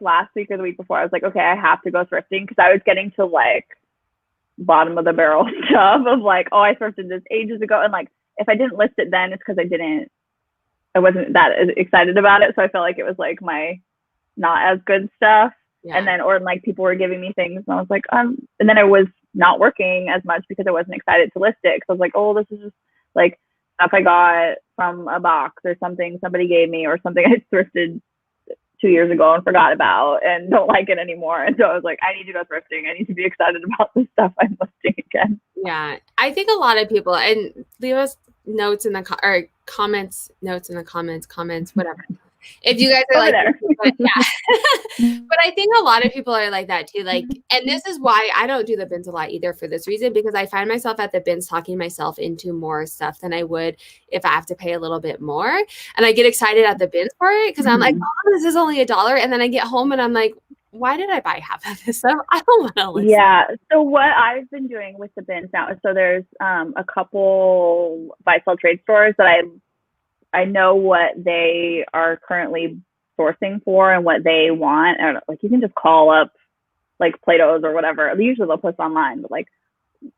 last week or the week before, I was like, okay, I have to go thrifting because I was getting to like bottom of the barrel stuff of like, oh, I thrifted this ages ago. And like, if I didn't list it then, it's because I wasn't that excited about it. So I felt like it was like my not as good stuff. Yeah. And then, or like people were giving me things and I was like, and then I was not working as much because I wasn't excited to list it. Cause I was like, oh, this is just like stuff I got from a box or something somebody gave me or something I thrifted 2 years ago and forgot about and don't like it anymore. And so I was like, I need to go thrifting. I need to be excited about the stuff I'm listing again. Yeah. I think a lot of people, and leave us notes in the comments, whatever. If you guys are over like, there. but yeah. But I think a lot of people are like that too. Like, and this is why I don't do the bins a lot either for this reason, because I find myself at the bins talking myself into more stuff than I would if I have to pay a little bit more. And I get excited at the bins for it because I'm like, oh, this is only $1. And then I get home and I'm like, why did I buy half of this stuff? I don't want to listen. Yeah. So what I've been doing with the bins now, so there's a couple buy sell trade stores that I know what they are currently sourcing for and what they want. I don't know, like you can just call up like Plato's or whatever. Usually they'll post online, but like,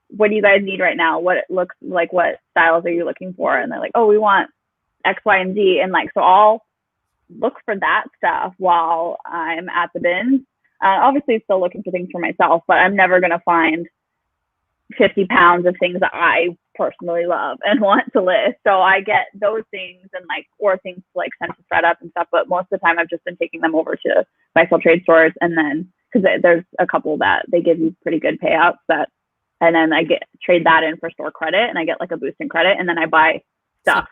what do you guys need right now? What it looks like, what styles are you looking for? And they're like, oh, we want X, Y, and Z. And like, so I'll look for that stuff while I'm at the bins. Obviously still looking for things for myself, but I'm never going to find 50 pounds of things that I personally love and want to list. So I get those things and like, or things to like send to thread up and stuff. But most of the time I've just been taking them over to buy sell trade stores. And then, cause there's a couple that they give you pretty good payouts and then I trade that in for store credit and I get like a boost in credit. And then I buy stuff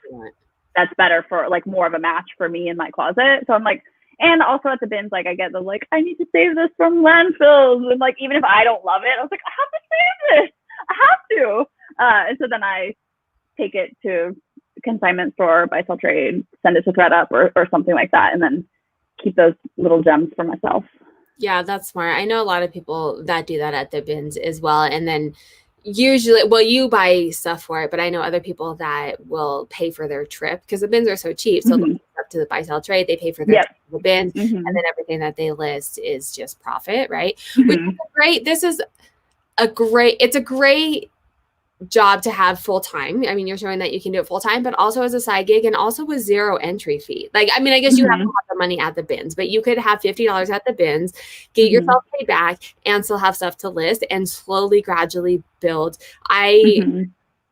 that's better for like more of a match for me in my closet. So I'm like, and also at the bins, like I get the like, I need to save this from landfills. And like, even if I don't love it, I was like, I have to save this. I have to. And so then I take it to consignment store, buy sell trade, send it to thread up or something like that. And then keep those little gems for myself. Yeah, that's smart. I know a lot of people that do that at the bins as well. And then usually, well, you buy stuff for it, but I know other people that will pay for their trip because the bins are so cheap. So they'll up to the buy sell trade, they pay for their trip to the bins, and then everything that they list is just profit, right? Which is great. It's a great job to have full time. I mean, you're showing that you can do it full time, but also as a side gig and also with zero entry fee. Like, I mean, I guess you have to have the money at the bins, but you could have $50 at the bins, get yourself paid back, and still have stuff to list and slowly, gradually build. I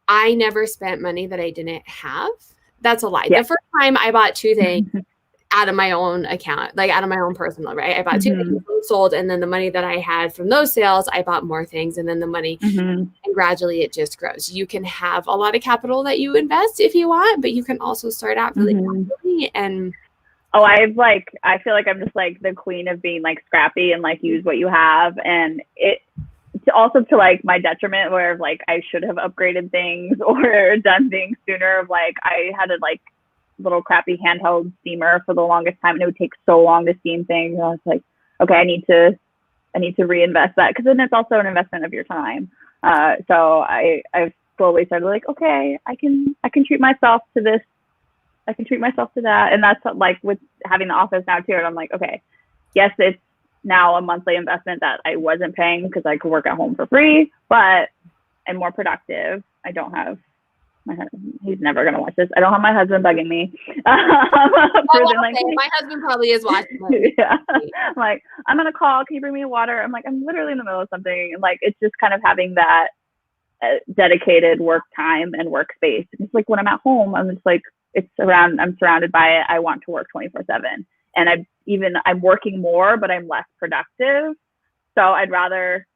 never spent money that I didn't have. That's a lie. The first time I bought 2 things out of my own account, like out of my own personal, right? I bought 2 things sold, and then the money that I had from those sales, I bought more things, and then the money, and gradually it just grows. You can have a lot of capital that you invest if you want, but you can also start out really gradually and. Oh, I feel like I'm just like the queen of being like scrappy and like use what you have. And it also to like my detriment where like I should have upgraded things or done things sooner. Like I had a like little crappy handheld steamer for the longest time and it would take so long to steam things. And I was like, okay, I need to reinvest that because then it's also an investment of your time. So I've slowly started like, okay, I can treat myself to this. I can treat myself to that. And that's like with having the office now too. And I'm like, okay, yes, it's now a monthly investment that I wasn't paying because I could work at home for free, but I'm more productive. I don't have my husband. He's never going to watch this. I don't have my husband bugging me. My husband probably is watching. Yeah. I'm like, I'm going to call. Can you bring me water? I'm like, I'm literally in the middle of something. And like, it's just kind of having that dedicated work time and workspace. It's like when I'm at home, I'm just like, I'm surrounded by it. I want to work 24/7. And I'm working more, but I'm less productive. So I'd rather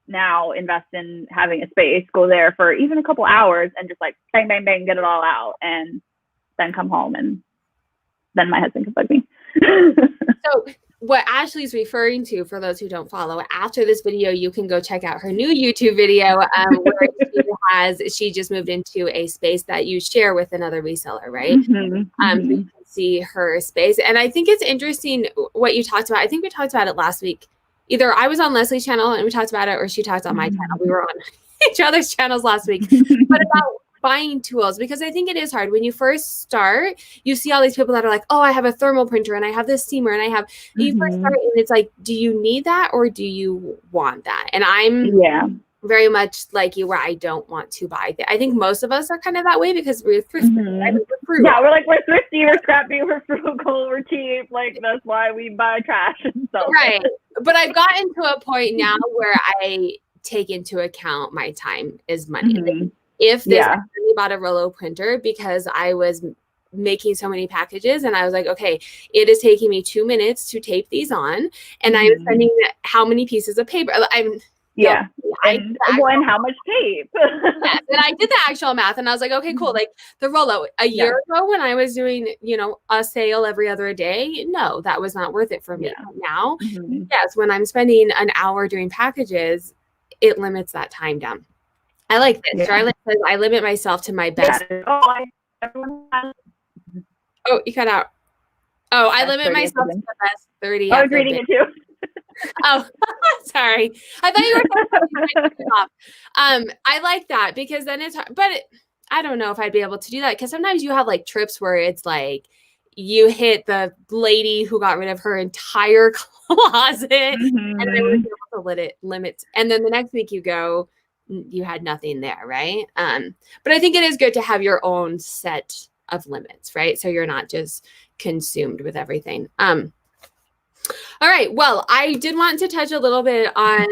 now invest in having a space, go there for even a couple hours and just like bang, bang, bang, get it all out and then come home and then my husband can bug me. So what Ashley's referring to, for those who don't follow, after this video, you can go check out her new YouTube video where she just moved into a space that you share with another reseller, right? So you can see her space. And I think it's interesting what you talked about. I think we talked about it last week. Either I was on Leslie's channel and we talked about it, or she talked on my channel. We were on each other's channels last week. But about buying tools, because I think it is hard when you first start. You see all these people that are like, oh, I have a thermal printer and I have this steamer and I have you first start and it's like, do you need that or do you want that? And I'm very much like you where I don't want to buy that. I think most of us are kind of that way because we're thrifty. Yeah, we're thrifty, we're scrappy, we're frugal, we're cheap. Like that's why we buy trash and stuff. Right. But I've gotten to a point now where I take into account my time is money. Like, if this, I really bought a Rollo printer because I was making so many packages and I was like, okay, it is taking me 2 minutes to tape these on and I'm spending how many pieces of paper. Yeah. I And when how much tape? Yes, and I did the actual math, and I was like, okay, cool. Like the rollout a year ago when I was doing, a sale every other day, no, that was not worth it for me. Now, yes, when I'm spending an hour doing packages, it limits that time down. I like this. Charlotte says I limit myself to my best. Oh, you cut out. Oh, I limit myself to the best 30. I was reading it too. Oh, sorry. I thought you were off. I like that because then it's hard, but I don't know if I'd be able to do that because sometimes you have like trips where it's like you hit the lady who got rid of her entire closet and I was able to limit. And then the next week you go, you had nothing there, right? But I think it is good to have your own set of limits, right? So you're not just consumed with everything. All right. Well, I did want to touch a little bit on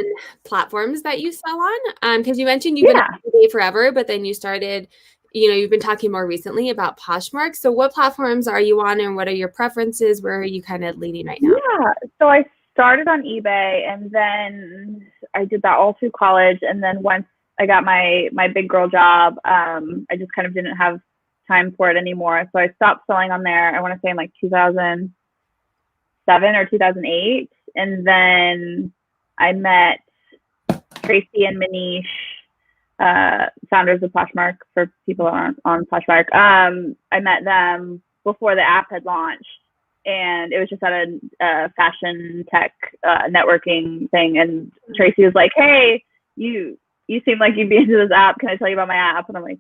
platforms that you sell on, because you mentioned you've been on eBay forever, but then you started, you've been talking more recently about Poshmark. So what platforms are you on and what are your preferences? Where are you kind of leading right now? Yeah. So I started on eBay and then I did that all through college. And then once I got my big girl job, I just kind of didn't have time for it anymore. So I stopped selling on there. I want to say in like 2007 or 2008. And then I met Tracy and Manish, founders of Poshmark, for people on Poshmark. I met them before the app had launched, and it was just at a fashion tech networking thing. And Tracy was like, "Hey, you seem like you'd be into this app. Can I tell you about my app?" And I'm like,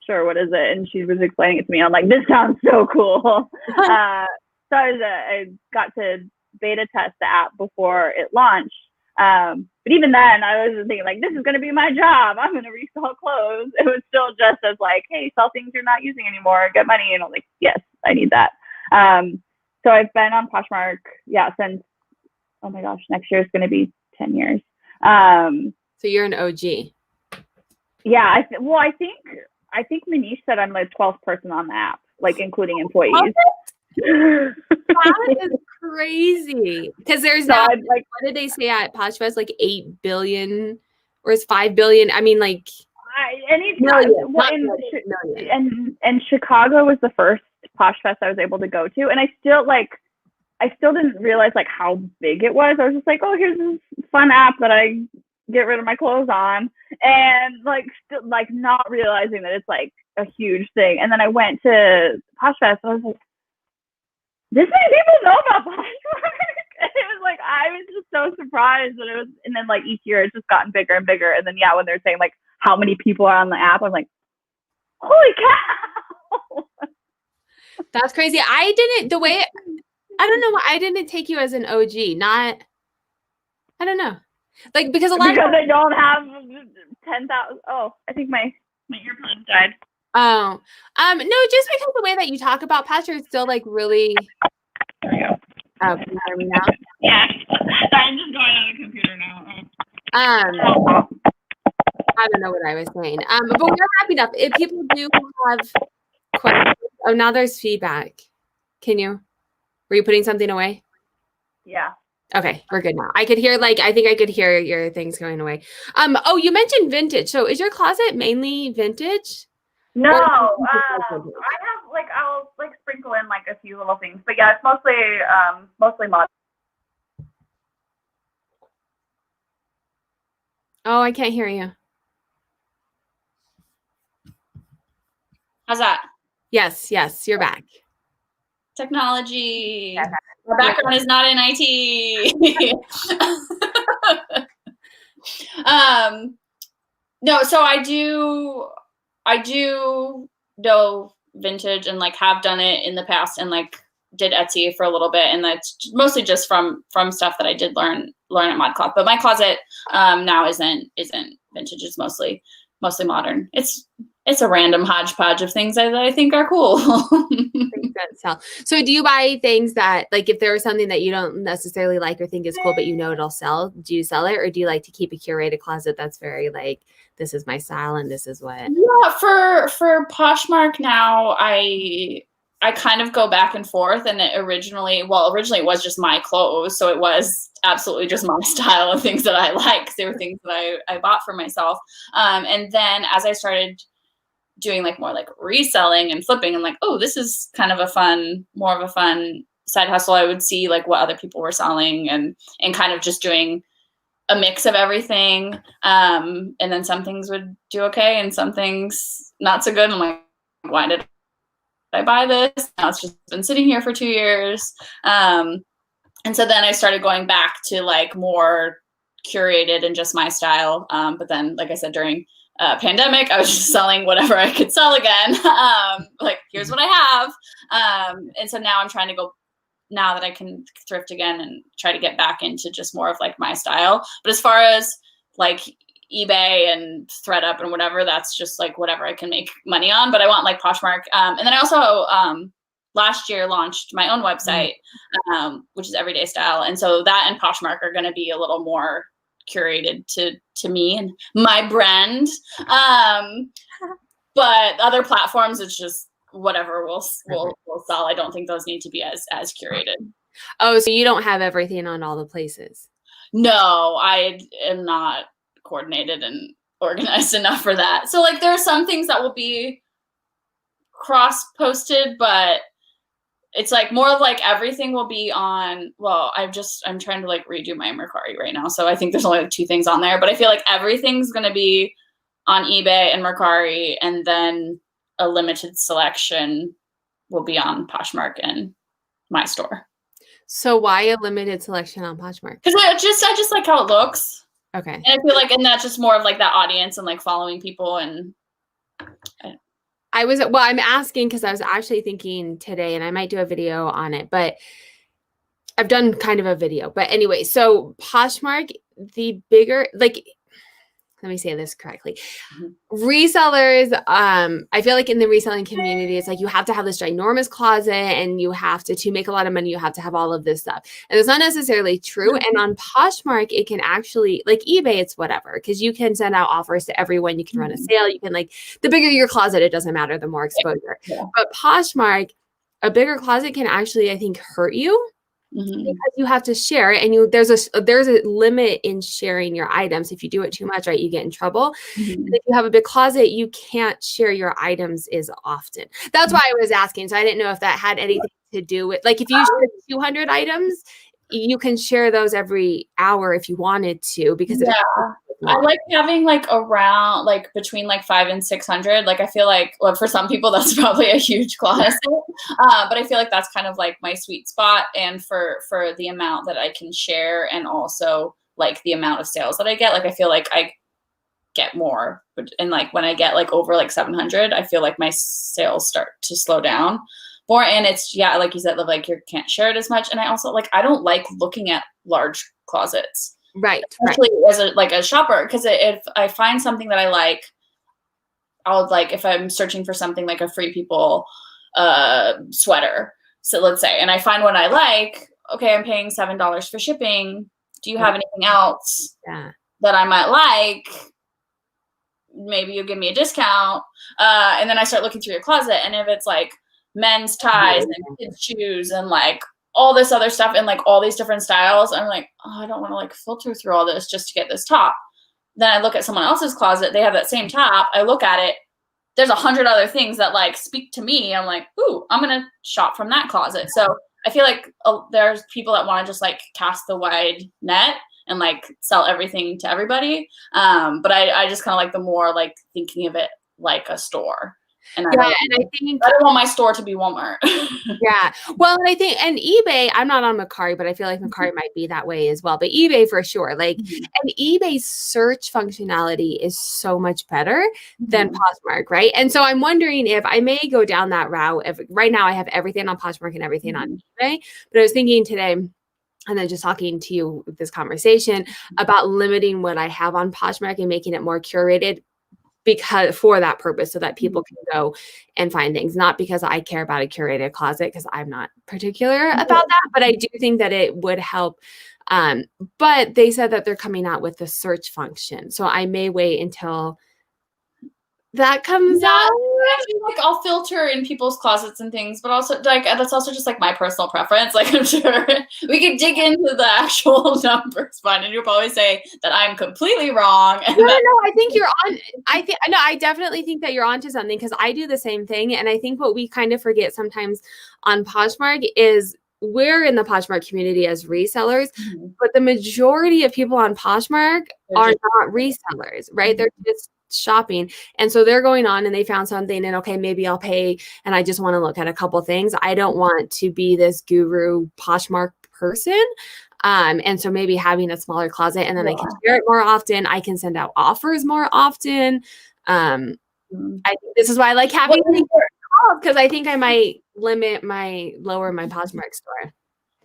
"Sure, what is it?" And she was explaining it to me. I'm like, "This sounds so cool." So I got to beta test the app before it launched. But even then, I was thinking like, this is going to be my job. I'm going to resell clothes. It was still just as like, hey, sell things you're not using anymore, get money. And I'm like, yes, I need that. So I've been on Poshmark, since, oh my gosh, next year is going to be 10 years. So you're an OG. Yeah. I think Manish said I'm the 12th person on the app, like including employees. That is crazy. Because there's now, like, what did they say at Poshfest? Like 8 billion or is 5 billion? I mean, like, and Chicago was the first Poshfest I was able to go to, and I still didn't realize like how big it was. I was just like, oh, here's this fun app that I get rid of my clothes on, and like not realizing that it's like a huge thing. And then I went to Poshfest and I was like, this many people know about Poshmark. And it was like, I was just so surprised that it was, and then like each year it's just gotten bigger and bigger. And then when they're saying like how many people are on the app, I'm like, holy cow. That's crazy. I don't know why I didn't take you as an OG, I don't know. Like, because I don't have 10,000. Oh, I think my earphones died. Oh, no, just because the way that you talk about Poshmark is still like really. There we go. Oh, can you hear me now? Yeah. I'm just going on the computer now. I don't know what I was saying. But we're happy enough. If people do have questions, now there's feedback. Were you putting something away? Yeah. Okay, we're good now. I think I could hear your things going away. Oh, you mentioned vintage. So is your closet mainly vintage? No, I have I'll sprinkle in like a few little things, but yeah, it's mostly modern. Oh, I can't hear you. How's that? Yes, you're back. Technology. My background is not in IT. No, so I do know vintage and like have done it in the past and like did Etsy for a little bit, and that's mostly just from stuff that I did learn at ModCloth. But my closet now isn't vintage. It's mostly modern. It's a random hodgepodge of things that I think are cool. So do you buy things that, like, if there was something that you don't necessarily like or think is cool, but it'll sell, do you sell it? Or do you like to keep a curated closet that's very like, this is my style and this is what? Yeah, for Poshmark now, I I kind of go back and forth, and originally it was just my clothes. So it was absolutely just my style and things that I like. 'Cause they were things that I bought for myself. And then as I started doing like more like reselling and flipping, and like, oh, this is kind of more of a fun side hustle. I would see like what other people were selling and kind of just doing a mix of everything. And then some things would do okay and some things not so good. I'm like, why did I buy this? Now it's just been sitting here for 2 years. And so then I started going back to like more curated and just my style. But then, like I said, during pandemic, I was just selling whatever I could sell again. Like, here's what I have. And so now I'm trying to go, now that I can thrift again, and try to get back into just more of like my style. But as far as like eBay and ThreadUp and whatever, that's just like whatever I can make money on. But I want like Poshmark. And then I also last year launched my own website, which is Everyday Style. And so that and Poshmark are going to be a little more curated to me and my brand. But other platforms, it's just whatever will sell. I don't think those need to be as curated. Oh, so you don't have everything on all the places? No, I am not coordinated and organized enough for that. So like there are some things that will be cross-posted, but it's like more of like everything will be on, well, I'm trying to like redo my Mercari right now. So I think there's only like 2 things on there, but I feel like everything's going to be on eBay and Mercari, and then a limited selection will be on Poshmark and my store. So why a limited selection on Poshmark? Because I just like how it looks. Okay. And I feel like, and that's just more of like that audience and like following people. And I'm asking because I was actually thinking today, and I might do a video on it, but I've done kind of a video. But anyway, so Poshmark, the bigger, like, let me say this correctly. Resellers, I feel like in the reselling community, it's like you have to have this ginormous closet, and you have to make a lot of money, you have to have all of this stuff. And it's not necessarily true. And on Poshmark, it can actually, like eBay, it's whatever, because you can send out offers to everyone. You can run a sale. You can, like, the bigger your closet, it doesn't matter, the more exposure. Yeah. But Poshmark, a bigger closet can actually, I think, hurt you. Because you have to share it, and there's a limit in sharing your items. If you do it too much, right, you get in trouble. And if you have a big closet, you can't share your items as often. That's why I was asking. So I didn't know if that had anything to do with, like, if you share 200 items, you can share those every hour if you wanted to, because I like having like around like between like 500 and 600. Like I feel like, well, for some people that's probably a huge closet, but I feel like that's kind of like my sweet spot, and for the amount that I can share, and also like the amount of sales that I get. Like I feel like I get more, and like when I get like over like 700, I feel like my sales start to slow down more. And it's, yeah, like you said, like you can't share it as much. And I also like, I don't like looking at large closets. Right. Especially as a shopper, because if I find something that I like, I'll like, if I'm searching for something like a Free People sweater, so let's say, and I find one I like, okay, I'm paying $7 for shipping. Do you have anything else that I might like? Maybe you'll give me a discount. And then I start looking through your closet, and if it's like men's ties and kids' shoes and like all this other stuff and like all these different styles, I'm like, oh, I don't want to like filter through all this just to get this top. Then I look at someone else's closet, they have that same top. I look at it, there's 100 other things that like speak to me. I'm like, ooh, I'm going to shop from that closet. So I feel like there's people that want to just like cast the wide net and like sell everything to everybody. But I just kind of like the more like thinking of it like a store. And I don't want my store to be Walmart. Yeah. Well, and I think, and eBay, I'm not on Mercari, but I feel like Mercari might be that way as well. But eBay for sure. Like, and eBay's search functionality is so much better than Poshmark, right? And so I'm wondering if I may go down that route. If right now I have everything on Poshmark and everything on eBay, but I was thinking today, and then just talking to you with this conversation about limiting what I have on Poshmark and making it more curated, because for that purpose, so that people can go and find things, not because I care about a curated closet, because I'm not particular about that, but I do think that it would help. But they said that they're coming out with the search function. So I may wait until that comes Yeah, out. I feel like I'll filter in people's closets and things, but also like that's also just like my personal preference. Like I'm sure we could dig into the actual numbers, fine, and you'll probably say that I'm completely wrong. And No, I think you're on. I definitely think that you're onto something because I do the same thing. And I think what we kind of forget sometimes on Poshmark is we're in the Poshmark community as resellers, but the majority of people on Poshmark are not resellers, right? They're just shopping. And so they're going on and they found something and okay, maybe I'll pay and I just want to look at a couple things. I don't want to be this guru Poshmark person. And so maybe having a smaller closet and then I can share it more often. I can send out offers more often. I think this is why I like having because I think I might lower my Poshmark store.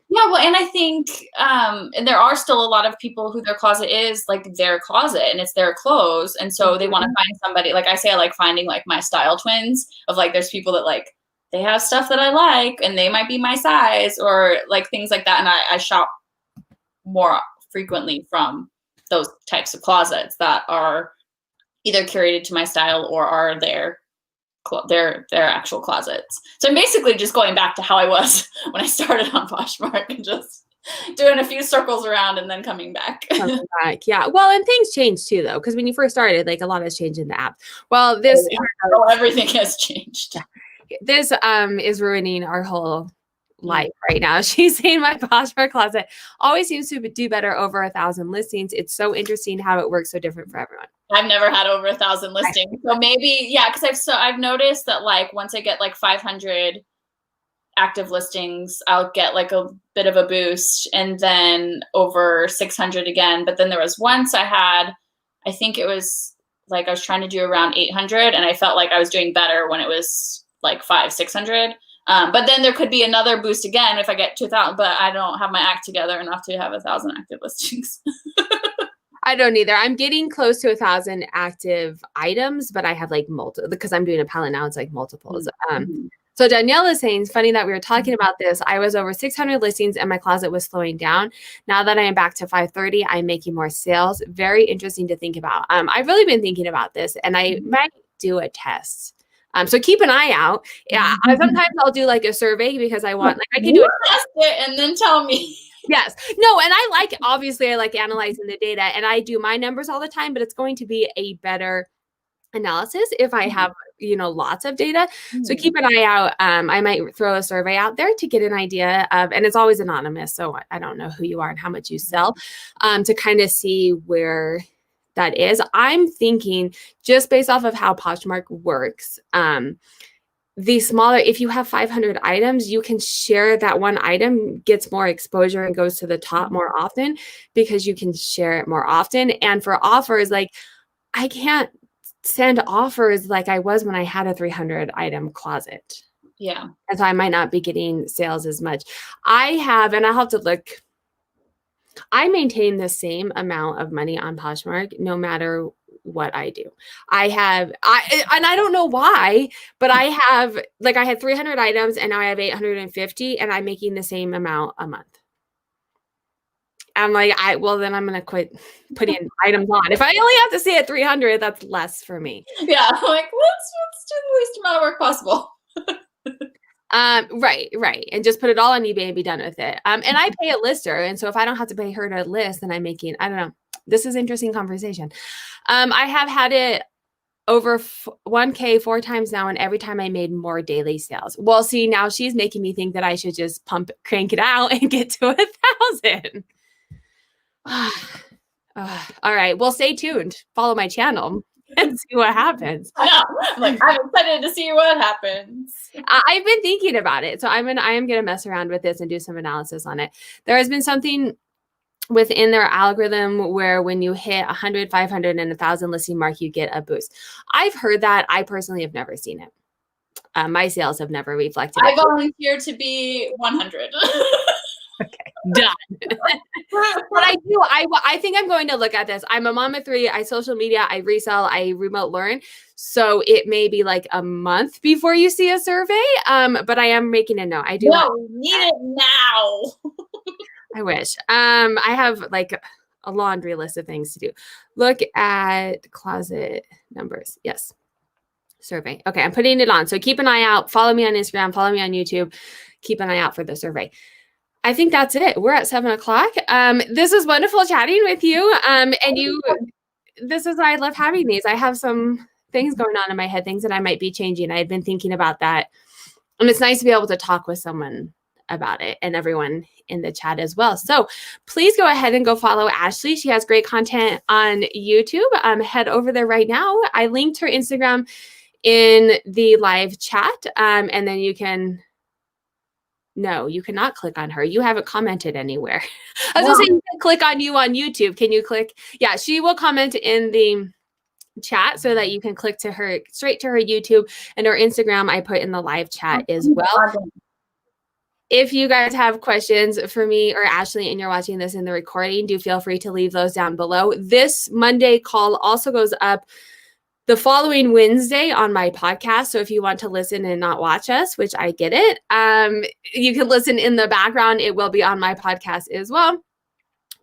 Yeah, well, and I think, and there are still a lot of people who their closet is like their closet and it's their clothes. And so they want to find somebody, like I say, I like finding like my style twins of like, there's people that like, they have stuff that I like and they might be my size or like things like that. And I shop more frequently from those types of closets that are either curated to my style or are their actual closets. So I'm basically just going back to how I was when I started on Poshmark and just doing a few circles around and then coming back. Yeah. Well, and things change too, though, because when you first started, like a lot has changed in the app. Well, everything has changed. This is ruining our whole life right now. She's saying my Poshmark closet always seems to do better over 1,000 listings. It's so interesting how it works so different for everyone. I've never had over 1,000 listings. So maybe, yeah, because I've noticed that like once I get like 500 active listings, I'll get like a bit of a boost and then over 600 again. But then there was once I think it was like I was trying to do around 800 and I felt like I was doing better when it was like 500-600. But then there could be another boost again if I get 2,000, but I don't have my act together enough to have 1,000 active listings. I don't either. I'm getting close to 1,000 active items, but I have like multiple because I'm doing a palette now. It's like multiples. So Danielle is saying, it's funny that we were talking about this. I was over 600 listings and my closet was slowing down. Now that I am back to 530, I'm making more sales. Very interesting to think about. I've really been thinking about this and I might do a test. So keep an eye out. Yeah, sometimes I'll do like a survey because I want, like I can do it and then tell me. Yes. No, and I like analyzing the data and I do my numbers all the time, but it's going to be a better analysis if I have, lots of data. So keep an eye out. I might throw a survey out there to get an idea of, and it's always anonymous. So I don't know who you are and how much you sell, to kind of see where that is. I'm thinking just based off of how Poshmark works, the smaller, if you have 500 items, you can share that one item gets more exposure and goes to the top more often because you can share it more often. And for offers, like I can't send offers like I was when I had a 300 item closet. Yeah. And so I might not be getting sales as much. And I'll have to look, I maintain the same amount of money on Poshmark no matter what I do. And I don't know why, but I had 300 items and now I have 850 and I'm making the same amount a month. I'm like, then I'm going to quit putting items on. If I only have to stay at 300, that's less for me. Yeah. I'm like, let's do the least amount of work possible. Right. And just put it all on eBay and be done with it. And I pay a lister. And so if I don't have to pay her to list, then I'm making, I don't know. This is interesting conversation. I have had it over 1K 4 times now. And every time I made more daily sales. Well, see, now she's making me think that I should just crank it out and get to 1,000. All right. Well, stay tuned. Follow my channel and see what happens. I know. I'm excited to see what happens. I've been thinking about it. So I am going to mess around with this and do some analysis on it. There has been something within their algorithm where when you hit 100, 500, and 1,000 listing mark, you get a boost. I've heard that. I personally have never seen it. My sales have never reflected. I volunteer to be 100. Okay, done. But I think I'm going to look at this. I'm a mom of 3. I social media, I resell, I remote learn. So it may be like a month before you see a survey. But I am making a note. I do. No, need it now. I wish. I have like a laundry list of things to do. Look at closet numbers. Yes. survey. Okay, I'm putting it on. So keep an eye out. Follow me on Instagram. Follow me on YouTube. Keep an eye out for the survey. I think that's it. We're at 7:00. This was wonderful chatting with you. This is why I love having these. I have some things going on in my head, things that I might be changing. I had been thinking about that. And it's nice to be able to talk with someone about it, and everyone in the chat as well. So please go ahead and go follow Ashley. She has great content on YouTube. Head over there right now. I linked her Instagram in the live chat. And then you can, no, you cannot click on her. You haven't commented anywhere. I was going to say, you can click on you on YouTube. Can you click? Yeah, she will comment in the chat so that you can click to her, straight to her YouTube, and her Instagram I put in the live chat as well. If you guys have questions for me or Ashley and you're watching this in the recording, do feel free to leave those down below. This Monday call also goes up the following Wednesday on my podcast. So if you want to listen and not watch us, which I get it, you can listen in the background. It will be on my podcast as well.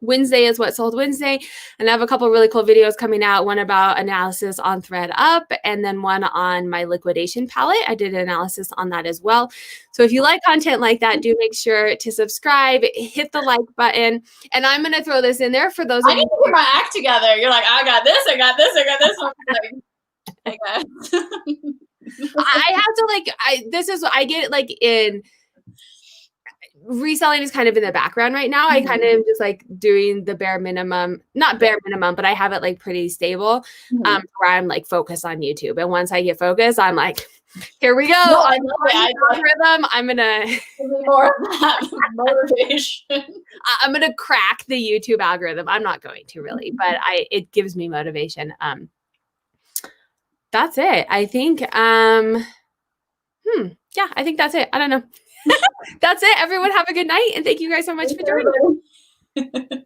Wednesday is What Sold Wednesday. And I have a couple really cool videos coming out, one about analysis on ThreadUp, and then one on my liquidation palette. I did an analysis on that as well. So if you like content like that, do make sure to subscribe, hit the like button. And I'm going to throw this in there for those of you. I need to get my act together. You're like, I got this, I got this, I got this. I have to I get it like in reselling is kind of in the background right now. I kind of just like doing the bare minimum, not bare minimum, but I have it like pretty stable where I'm like focused on YouTube. And once I get focused, I'm like, here we go. Algorithm. I'm going to more of that motivation. I'm going to crack the YouTube algorithm. I'm not going to really, but it gives me motivation. That's it. I think, yeah, I think that's it. I don't know. That's it. Everyone have a good night. And thank you guys so much for joining.